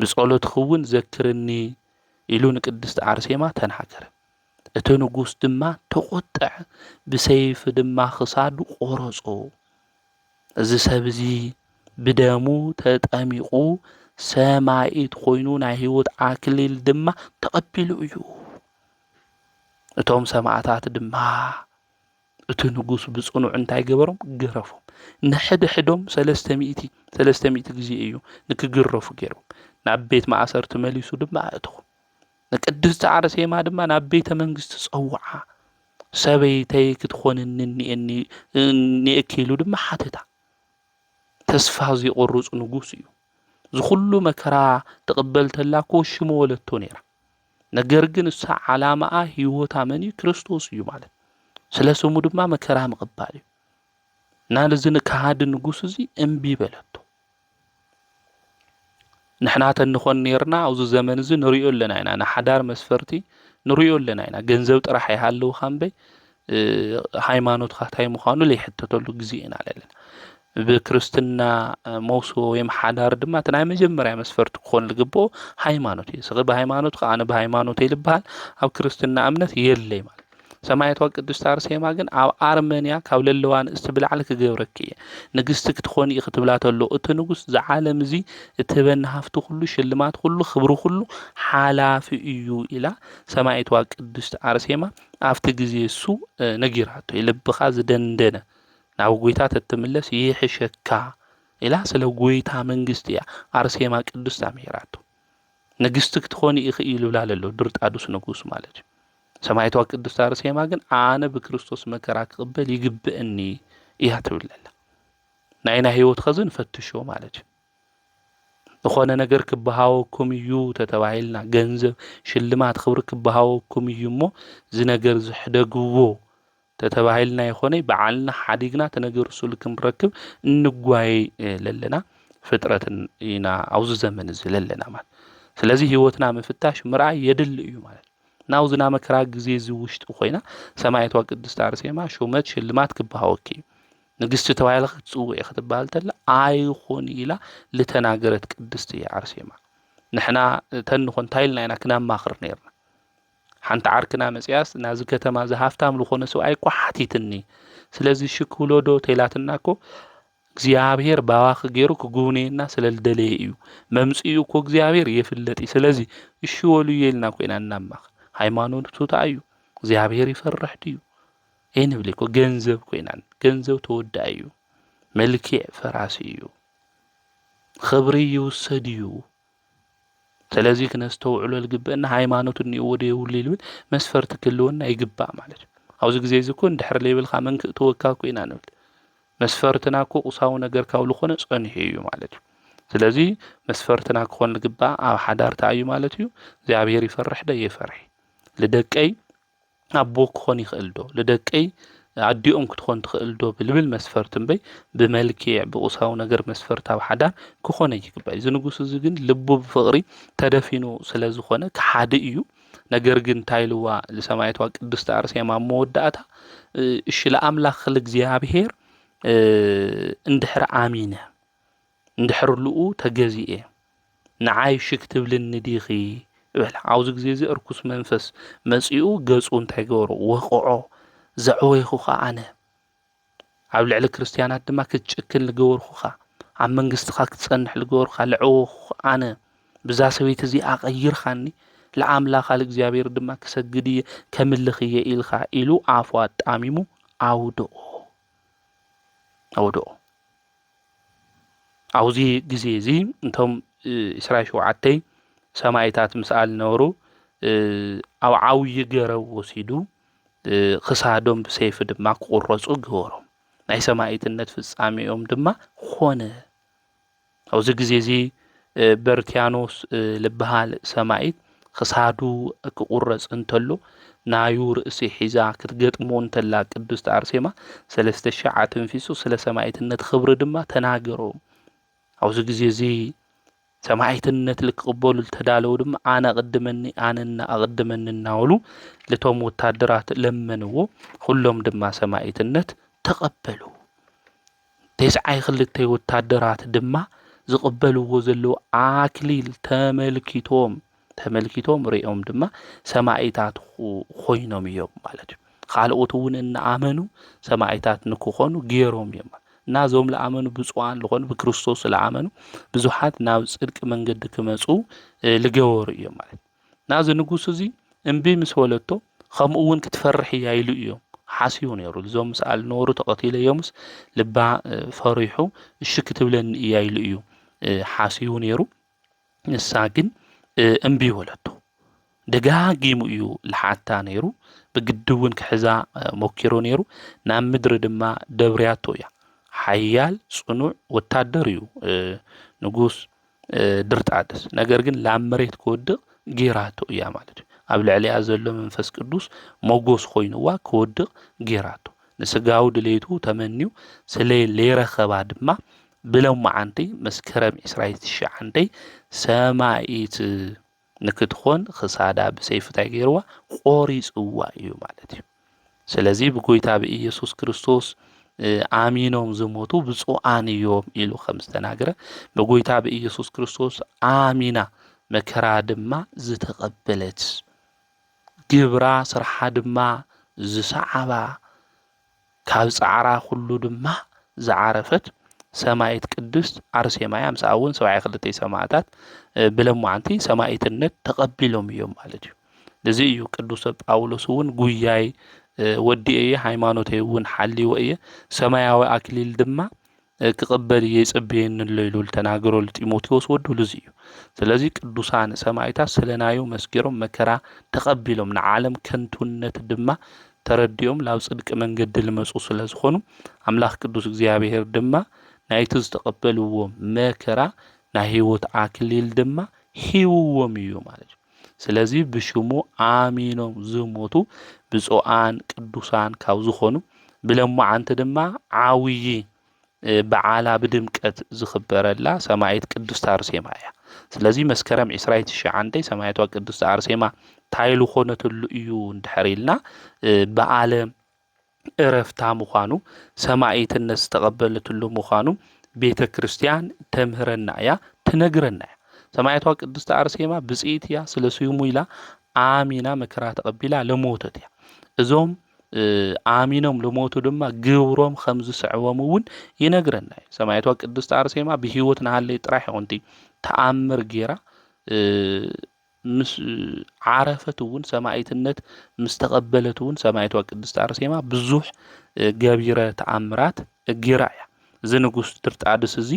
ብጸሎት ክውን ዘክርኒ ኢሉ ንቅድስት አርሴማ ተናገረ እቲ ንጉስ ድማ ተቆጥዕ ብሰይፍ ድማ ክሳዱ ቆረጾ እዚ ሰብ እዚ ብደሙ ተጠሚቁ ሰማዒት ኮይኑ ናይ ህይወት ኣክሊል ድማ ተቀቢሉ እዩ እቶም ሰማዕታት ድማ እቲ ንጉስ ብጽኑዕ እንታይ ገበሮም ገረፎም ንሕድሕዶም 300 ግዜ እዩ ንክግረፉ ገይሮም ናብ ቤት ማእሰርቲ መሊሱ ድማ ኣእተው ንቅድስት አርሴማ ድማ ናብ ቤተ መንግስቲ ጸውዓ ሰበይተይ ክትኾንኒ ንእኪሉ ድማ ሓተታ ተስፋ ዝቆርጹ ንጉስ እዩ ዝኹሉ መከራ ተቀበል ተላኮ ሽሞ ወለቶ ነይራ ነገር ግን እሳ ዓላማኣ ህይወታ መን ክርስቶስ እዩ ማለት ስለ ስሙ ድማ መከራ መቀባል እዩ ናልዝን ካሃድ ንጉስ እዚ እምቢ በለቶ ንሕና ተንኾን ነርና ኣብዚ ዘመን እዚ ንሪኦ ኣለና ኢና ንሓዳር መስፈርቲ ንሪኦ ኣለና ኢና ገንዘብ ጥራሕ ይሃለው ካምበይ ሃይማኖትካ ታይ ምዃኑ ለይሕተተሉ ግዜ ኢና ኣለና ብክርስትና መውሶ ወይም ሓዳር ድማ ናይ መጀመርያ መስፈርቲ ክኾን ልግቦ ሃይማኖት እዩ ስለ በሃይማኖት ኣነ በሃይማኖት ይልበሃል ኣብ ክርስትና እምነት የለይ ማለት ሰማዕቷ ቅድስት አርሴማ ግን ኣብ አርሜንያ ካብ ለለዋን እስትብላዕል ክገብረክ እየ ንግስቲ ክትኾን ክትብላተሎ እቲ ንጉስ ዝዓለም እዚ እትበን ሃፍቲ ሁሉ ሽልማት ሁሉ ክብሩ ሁሉ ሓላፊ እዩ ኢላ ሰማዕቷ ቅድስት አርሴማ ኣብቲ ግዜ እሱ ነጊራቶ ይልብኻ ዝደንደነ ናብ ጎይታ ተትምለስ ይሕሸካ ኢላ ስለ ጎይታ መንግስቲ እያ አርሴማ ቅድስት ኣምሂራቶ ንግስቲ ክትኾን ይኽእል ብላ ለሎ ድርጣዱስ ንጉስ ማለት እዩ ሰማዕቷ ቅድስት አርሴማ ግን ኣነ ብክርስቶስ መከራ ክቅበል ይግብአኒ እያ ትብለላ ናይና ህይወት ከዝን ፈትሾ ማለት እዩ ዝኾነ ነገር ክበሃወኩም እዩ ተተባሂልና ገንዘብ ሽልማት ክብሪ ክበሃወኩም እዩ እሞ እዚ ነገር ዝሕደግዎ ተተባሂልና ይኾነ በዓልና ሓዲግና ተነገር ሱል ክንረክብ እንጓይ ለለና ፍጥረትን ኢና ኣብዚ ዘመን እዚ ለለና ማለት ስለዚህ ህይወትና ምፍታሽ ምርኣይ የድል እዩ ማለት ናውዝና መከራ ግዜ ዝውሽጥ ኮይና ሰማዕቷ ቅድስት አርሴማ ሹመት ሽልማት ክበሃወክ ንግስቲ ተባሂላ ክትጽውዕ ክትባሃል ተላ ኣይኾን ኢላ ለተናገረት ቅድስት አርሴማ ንሕና ተንኾን ታይልና ኢና ክናማኽር ነርና ሓንቲ ዓርክና መጽያስ ናዚ ከተማ ዝሃፍታም ዝኾነ ሰው ኣይቋሓቲትኒ ስለዚህ ሽክውሎዶ ተይላትናኮ እግዚአብሔር ባዋኽ ገይሩ ክጉብነየና ስለልደለየ እዩ መምጽኡ እኮ እግዚአብሔር የፍለጥ ስለዚህ እሺ ወሉ የልና ኮይና እናማኽ ሃይማኖቱ ታዩ እግዚአብሔር ይፈርሕ ድዩ እንብልኮ ገንዘብ ኮይናን ገንዘብ ተወዳዩ መልክዕ ፈራሲ እዩ ክብሪ ይውሰድ እዩ ስለዚህ ክነስተውዕሎ ልግበአና ሃይማኖቱን ይወደ ይውልል መስፈርት ክልወና ይግባእ ማለት ኣብዚ ግዜ እዚ ኮ እንድሕር ለይብልካ መንክእ ተወካ ኮይና ንብል መስፈርትና ኮ ቁሳው ነገር ካብ ልኾነ ጸንሕ እዩ ማለት እዩ ስለዚህ መስፈርትና ክኾን ልግባእ ኣብ ሓዳር ታዩ ማለት እዩ እግዚአብሔር ይፈርሕ ደ ይፈርሕ ለደቀይ ኣቦ ክኾን ይኽእል ዶ ለደቀይ ኣዲኦም ክትኾን ትኽእል ዶ ብልብል መስፈርት እምበይ ብመልክዕ ብቁሳው ነገር መስፈርት ኣብ ሓዳር ክኾነ ይግባእ እዚ ንጉስ እዚ ግን ልቡ ብፍቕሪ ተደፊኑ ስለ ዝኾነ ክሓደ እዩ ነገር ግን ታይልዋ ለሰማዕቷ ቅድስት አርሴማ መወዳእታ እሺ ለኣምላኽ ለእግዚአብሔር እንድሕር ኣሚነ እንድሕር ልኡ ተገዚኤ ንዓይ ሽክ ትብልኒ ዲኺ በላ ኣብዚ ግዜ እዚ እርኩስ መንፈስ መጽኡ ገጹ እንታይ ገበሮ ወቕዖ ዘዕወይኹኻ ኣነ ኣብ ልዕሊ ክርስቲያናት ድማ ክትጭክን ልገበርኹኻ ኣብ መንግስትኻ ክትጸንሕ ልገበርኹኻ ልዕወኹ ኣነ ብዛ ሰበይቲ እዚ ኣቐይርኻኒ ለኣምላኻ ለእግዚአብሔር ድማ ክሰግድ እየ ከምልኽ እየ ኢልካ ኢሉ ኣፉ ኣጣሚሙ ኣውድኦ ኣብዚ ግዜ እዚ እንቶም 27 ሰማዕታት ምስኣል ነበሩ ኣብ ዓውይ ገረብ ወሲዱ ክሳዶም ብሰይፊ ድማ ክቁረጹ ገበሮም ናይ ሰማዕትነት ፍጻሜኦም ድማ ኾነ ኣብዚ ግዜ እዚ በርቲያኖስ ልበሃል ሰማዕት ክሳዱ ክቁረጽ እንተሎ ናዩ ርእሲ ሒዛ ክትገጥሞ እንተላ ቅድስት አርሴማ 3000 አትንፊሱ ስለ ሰማዕትነት ክብሪ ድማ ተናገሮም ኣብዚ ግዜ እዚ ሰማዕትነት ልክቅበሉ ተዳለው ድማ አነ ቅድመኒ አነና አቅድመኒ እናውሉ ለቶም ወታደራት ለመንዎ ሁሎም ድማ ሰማዕትነት ተቀበሉ ተስዓይ ክልተ ወታደራት ድማ ዝቅበልዎ ዘለው አክሊል ተመልኪቶም ሪኦም ድማ ሰማዕታት ኮይኖም እዮም ማለት እዩ ካልኦት እውን እናኣመኑ ሰማዕታት ንክኾኑ ገይሮም እዮም ናዞም ለኣመኑ ብፁዓን ዝኾኑ ብክርስቶስ ለኣመኑ ብዙሓት ናብ ጽድቂ መንገዲ ክመጹ ልገበሩ እዮም ማለት ናዚ ንጉስ እዚ እምቢ ምስ ወለቶ ከምኡ እውን ክትፈርሕ እያ ኢሉ እዮም ሓሲቡ ነይሩ እዞም ሰኣል ነበሩ ተቐቲለዮምስ ልባ ፈሪሑ እሺ ክትብለኒ እያ ኢሉ እዩ ሓሲቡ ነይሩ ንሳ ግን እምቢ ወለቶ ደጋጊሙ እዩ ለሓታ ነይሩ ብግድውን ክሕዛ ሞኪሮ ነይሩ ናብ ምድሪ ድማ ደብርያቶ እያ ሓያል ጽኑዕ ወታደር እዩ ንጉስ ድርጣድስ ነገር ግን ላብ መሬት ክወድቕ ጌራቶ እያ ማለት እዩ ኣብ ልዕሊያ ዘሎ መንፈስ ቅዱስ ሞጎስ ኮይኑዋ ክወድቕ ጌራቶ ንስጋው ድሌቱ ተመኒው ስለ ለይረኸባ ድማ ብለማዓንቲ መስከረም 29 ሰማዒት ንክትኾን ክሳዳ ብሰይፍታይ ገይርዋ ቆሪጽዋ እዩ ማለት እዩ ስለዚ ብጎይታ ብኢየሱስ ክርስቶስ አሚኖም ዝሞቱ ብፁዓን እዮም ኢሉ ከም ዝተናገረ በጎይታ በኢየሱስ ክርስቶስ አሚና መከራ ድማ ዝተቀበለት ግብራ ስርሓ ድማ ዝሰዓባ ካብ ጻዕራ ሁሉ ድማ ዝዓረፈት ሰማዕት ቅድስት አርሴማ ምሳውን 72 ሰማዕታት ብለማዓንቲ ሰማዕትነት ተቀቢሎም እዮም ማለት እዩ ለዚ እዩ ቅዱስ ጳውሎስ እውን ጉያይ ወዲየ ሃይማኖተይ እውን ሓሊው እየ ሰማያዊ አክሊል ድማ ክቅበል የጽበየን ለይሉ ተናገሮ ለጢሞቴዎስ ወዱ ለዚ እዩ ስለዚህ ቅዱሳን ሰማዕታት ስለናዩ መስገሮም መከራ ተቀቢሎም ንዓለም ከንቱነት ድማ ተረዲዮም ላብ ጽድቅ መንገድ ልመጹ ስለዝኾኑ አምላክ ቅዱስ እግዚአብሔር ድማ ናይቲ ዝተቀበልዎ መከራ ናይ ህይወት አክሊል ድማ ሂውዎም እዩ ማለት እዩ ስለዚህ ብሽሙ አሚኖም ዝሞቱ ብፁዓን ቅዱሳን ካብ ዝኾኑ ብለማዓንቲ ድማ ዓውይ በዓላ ብድምቀት ዝኽበረላ ሰማዕት ቅድስት አርሴማ እያ ስለዚህ መስከረም 29 ሰማዕቷ ቅድስት አርሴማ ታይሉ ኾነትሉ እዩ እንድሕሪልና በዓለ እረፍታ ምዃኑ ሰማዕትነት ዝተቀበለትሉ ምዃኑ ቤተ ክርስቲያን ተምህረና እያ ትነግረና እያ ሰማዕቷ ቅድስት አርሴማ ብጽኢት እያ ስለስዩሙ ኢላ አሚና መከራ ተቀቢላ ለሞተት እያ እዞም አሚኖም ለሞቱ ድማ ግብሮም ከም ዝስዕቦም እውን ይነግረና ሰማዕቷ ቅድስት አርሴማ ብህይወት ናሃለይ ጥራይ ሆንቲ ተአምር ጌራ ምስ ዓረፈት እውን ሰማዕትነት ምስተቀበለት እውን ሰማዕቷ ቅድስት አርሴማ ብዙሕ ገቢረ ተአምራት ጌራ እያ ዝንጉስ ድርጣድስ እዚ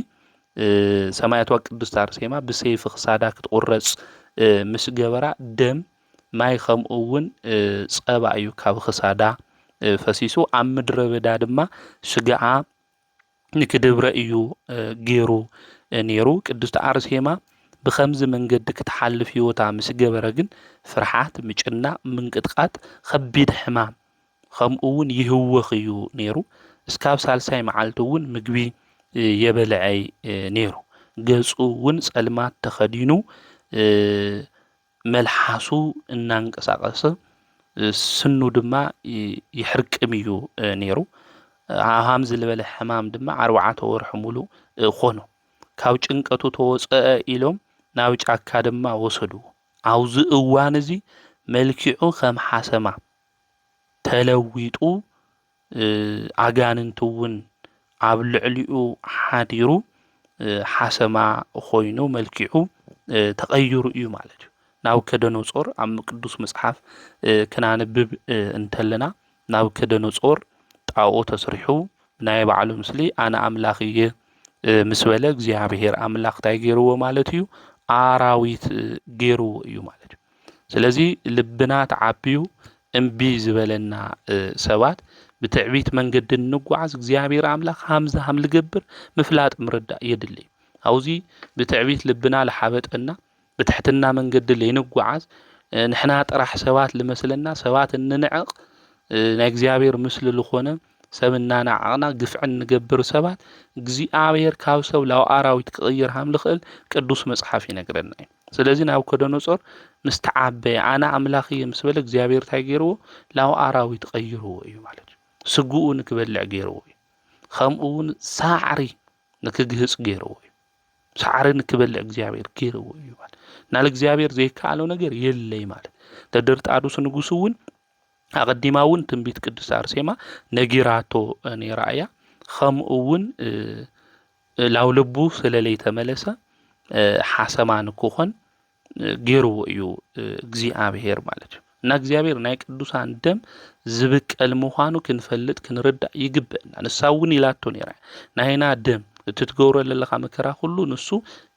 ሰማዕቷ ቅድስት አርሴማ ብሰይፍ ክሳዳ ክትቆረጽ ምስ ገበራ ደም ማይ ከምኡ እውን ጸባ እዩ ካብ ክሳዳ ፈሲሱ ኣብ ምድረ በዳ ድማ ሽግዓ ንክድብረ እዩ ገይሩ ነይሩ ቅድስት አርሴማ ብኸምዚ መንገዲ ክትሓልፍ ህይወታ ምስ ገበረ ግን ፍርሓት ምጭናቅ ምንቅጥቃጥ ከቢድ ሕማም ከምኡ እውን ይህወኽ እዩ ነይሩ እስካብ ሳልሳይ መዓልቲ እውን ምግቢ የበልዐይ ነይሩ ገጹ እውን ጸልማት ተኸዲኑ መልሓሱ እናንቀሳቀሰ ስኑ ድማ ይሕርቅም እዩ ነይሩ ሃም ዝልበለ ሕማም ድማ 4 ወርሕ ሙሉ ኾኖ ካብ ጭንቀቱ ተወፀአ ኢሎም ናብ ጫካ ድማ ወሰዱ አውዚ እዋን እዚ መልክዑ ከም ሓሰማ ተለዊጡ አጋንንቱ እውን ኣብ ልዕሊኡ ሓዲሩ ሓሰማ ኮይኑ መልክዑ ተቀይሩ እዩ ማለት እዩ ናብ ከደኖጾር ኣብ ቅዱስ መጽሓፍ ክናንብብ እንተለና ናብ ከደኖጾር ጣዖ ተስሪሑ ናይ ባዕሉ ምስሊ አነ አምላኽ እየ ምስ በለ እግዚአብሔር አምላኽ ታይ ገይርዎ ማለት እዩ አራዊት ገይርዎ እዩ ማለት እዩ ስለዚ ልብና ተዓቢዩ እምቢ ዝበለና ሰባት ብትዕቢት መንገዲ ንጓዓዝ እግዚአብሔር አምላኽ ሃምዛ ሃም ልገብር ምፍላጥ ምርዳእ የድሊ አውዚ ብትዕቢት ልብና ለሓበጠና بتحتنا من قد اللي نقعز ንሕና ጥራሕ ሰባት ልመስለና ሰባት እንንዕቕ ናይ እግዚአብሔር ምስሊ ዝኾነ ሰብ እናናዓቕና ግፍዕን ንገብር ሰባት እግዚአብሔር ካብ ሰብ ላብ ኣራዊት ክቕይር ሃም ልኽእል ቅዱስ መጽሓፍ ይነግረና እዩ። ስለዚ ናቡከደነፆር ምስ ተዓበየ ኣነ ኣምላኽ እየ ምስ በለ እግዚአብሔር እንታይ ገይርዎ ላብ ኣራዊት ቀይርዎ እዩ ማለት እዩ። ስጉኡ ንክበልዕ ገይርዎ እዩ። ከምኡ እውን ሳዕሪ ንክግህፅ ገይርዎ እዩ። ሳዕሪ ንክበልዕ እግዚአብሔር ገይርዎ እዩ ማለት ናብ እግዚአብሔር ዘይከኣለው ነገር የለይ ማለት ተድርጣዱስ ንጉስ እውን ኣቀዲማ እውን ትንቢት ቅድስት አርሴማ ነጊራቶ ነይራ እያ። ከምኡ እውን ላብ ልቡ ስለለይ ተመለሰ ሓሰማ ንክኾን ገይርዎ እዩ እግዚአብሔር ማለት እዩ። እና እግዚአብሔር ናይ ቅዱሳን ደም ዝብቀል ምዃኑ ክንፈልጥ ክንርዳእ ይግብአና። ንሳ እውን ኢላቶ ነይራ ናይና ደም እትትገብሮ ዘለኻ መከራ ኩሉ ንሱ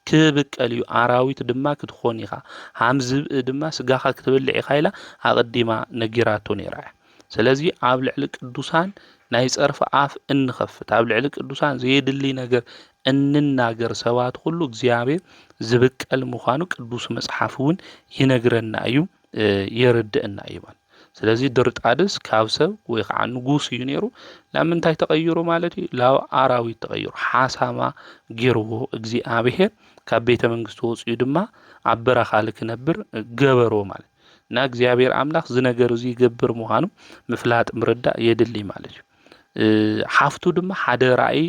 ክብቀል እዩ ኣራዊት ድማ ክትኾን ኢኻ ሃም ዝብእ ድማ ስጋኻ ክትበልዕ ኢኻ ኢላ ኣቀዲማ ነጊራቶ ነይራ እያ። ስለዚ ኣብ ልዕሊ ቅዱሳን ናይ ፀርፊ ኣፍ እንኸፍት ኣብ ልዕሊ ቅዱሳን ዘየድሊ ነገር እንናገር ሰባት ኩሉ እግዚአብሔር ዝብቀል ምዃኑ ቅዱስ መጽሓፍ እውን ይነግረና እዩ የርድአና እዩ ማለት። ስለዚ ድርጣድስ ካብ ሰብ ወይ ከዓ ንጉስ እዩ ነይሩ ለምንታይ ተቀይሩ ማለት እዩ ላብ ኣራዊት ተቀይሩ ሓሳማ ገይርዎ እግዚአብሔር ካብ ቤተ መንግስቱ ወፅኡ ድማ ኣብ በረኻ ክነብር ገበሮ ማለት እና እግዚአብሔር ኣምላኽ ዝነገር እዚ ይገብር ምዃኑ ምፍላጥ ምርዳእ የድሊ ማለት እዩ። ሓፍቱ ድማ ሓደ ራእይ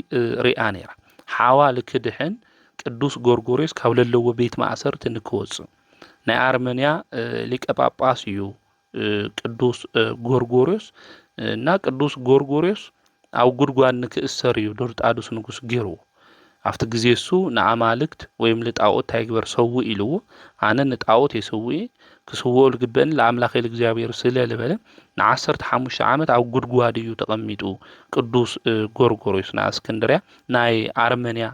ሪኣ ነይራ ሓዋ ልክድሕን ቅዱስ ጎርጎርዮስ ካብ ለለዎ ቤት ማእሰርቲ ንክወፅእ ናይ ኣርመንያ ሊቀ ጳጳስ እዩ ቅዱስ ጎርጎርዮስ እና ቅዱስ ጎርጎርዮስ ኣብ ጉድጓድ ንክእሰር እዩ ድርጣዱስ ንጉስ ገይርዎ። ኣብቲ ግዜ እሱ ንኣማልክት ወይም ለጣዖት ታይግበር ሰው ኢልዎ ኣነ ንጣዖት የሰውእ ክስውኦ ልግበአን ለኣምላኽ እግዚአብሔር ስለልበለ ን15 ዓመት ኣብ ጉድጓድ እዩ ተቐሚጡ ቅዱስ ጎርጎርዮስ ና እስክንድርያ ናይ ኣርመንያ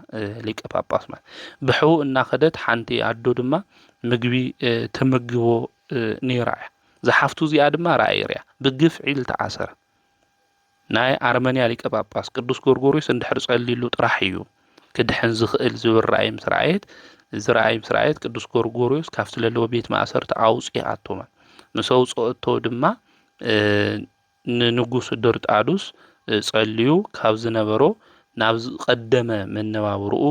ሊቀ ጳጳስ ማለት ብሕው እናኸደት ሓንቲ ኣዶ ድማ ምግቢ ተመግቦ ነይራ እያ። ዝሓፍቱ እዚኣ ድማ ራእይ ርያ ብግፍዒ ተኣሰረ ናይ ኣርመንያ ሊቀ ጳጳስ ቅዱስ ጎርጎርዮስ እንድሕር ጸሊሉ ጥራሕ እዩ ክድሕን ዝኽእል ዝብል ራእይ ምስ ረአየት እዚ ራእይ ምስ ረአየት ቅዱስ ጎርጎርዮስ ካብቲ ዘለዎ ቤት ማእሰርቲ ኣውፂኣቶ ማለት ምስ ኣውፅአቶ ድማ ንንጉስ ድርጣዱስ ጸልዩ ካብ ዝነበሮ ናብ ቀደመ መነባብርኡ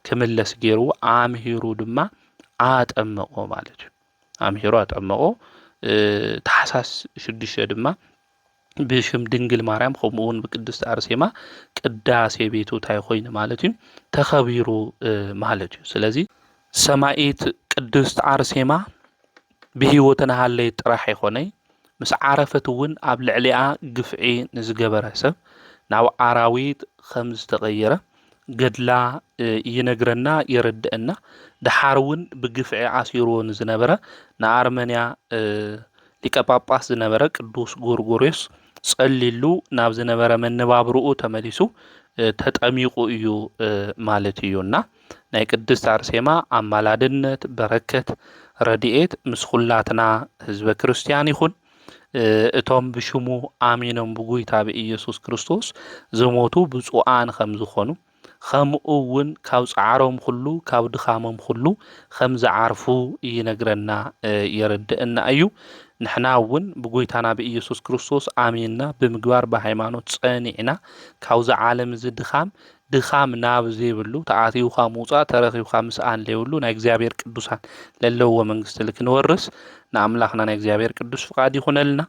ክምለስ ገይርዎ ኣምሂሩ ድማ ኣጠመቆ ማለት እዩ። ኣምሂሩ ኣጠመቆ ታሕሳስ 6 ድማ ብሽም ድንግል ማርያም ከምኡ እውን ብቅድስት አርሴማ ቅዳሴ ቤቱ ታይ ኮይኑ ማለት እዩ ተኸቢሩ ማለት እዩ። ስለዚ ሰማኢት ቅድስት አርሴማ ብህይወትና ሃለይ ጥራሕ ይኾነይ ምስ ዓረፈት እውን ኣብ ልዕሊኣ ግፍዒ ንዝገበረ ሰብ ናብ ኣራዊት ከም ዝተቀየረ ገድላ ይነግረና የረድአና። ድሓር እውን ብግፍዒ ዓሲርዎ ዝነበረ ንኣርመንያ ሊቀ ጳጳስ ዝነበረ ቅዱስ ጎርጎርዮስ ጸሊሉ ናብ ዝነበረ መነባብርኡ ተመሊሱ ተጠሚቁ እዩ ማለት እዩና ናይ ቅድስት አርሴማ ኣማላድነት በረከት ረድኤት ምስ ኩላትና ህዝበ ክርስቲያን ይኹን። እቶም ብሽሙ ኣሚኖም ብጎይታ ብኢየሱስ ክርስቶስ ዝሞቱ ብፁዓን ከም ዝኾኑ ከምኡ እውን ካብ ጻዕሮም ሁሉ ካብ ድኻሞም ሁሉ ከም ዝዓርፉ ይነግረና የረድአና እዩ። ንሕና እውን ብጎይታና ብኢየሱስ ክርስቶስ ኣሚንና ብምግባር ብሃይማኖት ጸኒዕና ካብዚ ዓለም እዚ ድኻም ናብ ዘይብሉ ተኣትዩኻ ምውፃእ ተረኺብካ ምስኣን ዘይብሉ ናይ እግዚአብሔር ቅዱሳን ለለዎ መንግስቲ ልክንወርስ ንኣምላኽና ናይ እግዚአብሔር ቅዱስ ፍቃድ ይኹነልና።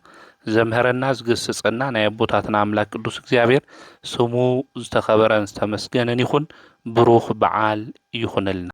ዘምህረና ዝገስጸና ናይ ኣቦታትና ኣምላክ ቅዱስ እግዚአብሔር ስሙ ዝተኸበረን ዝተመስገነን ይኹን። ብሩኽ በዓል ይኹነልና።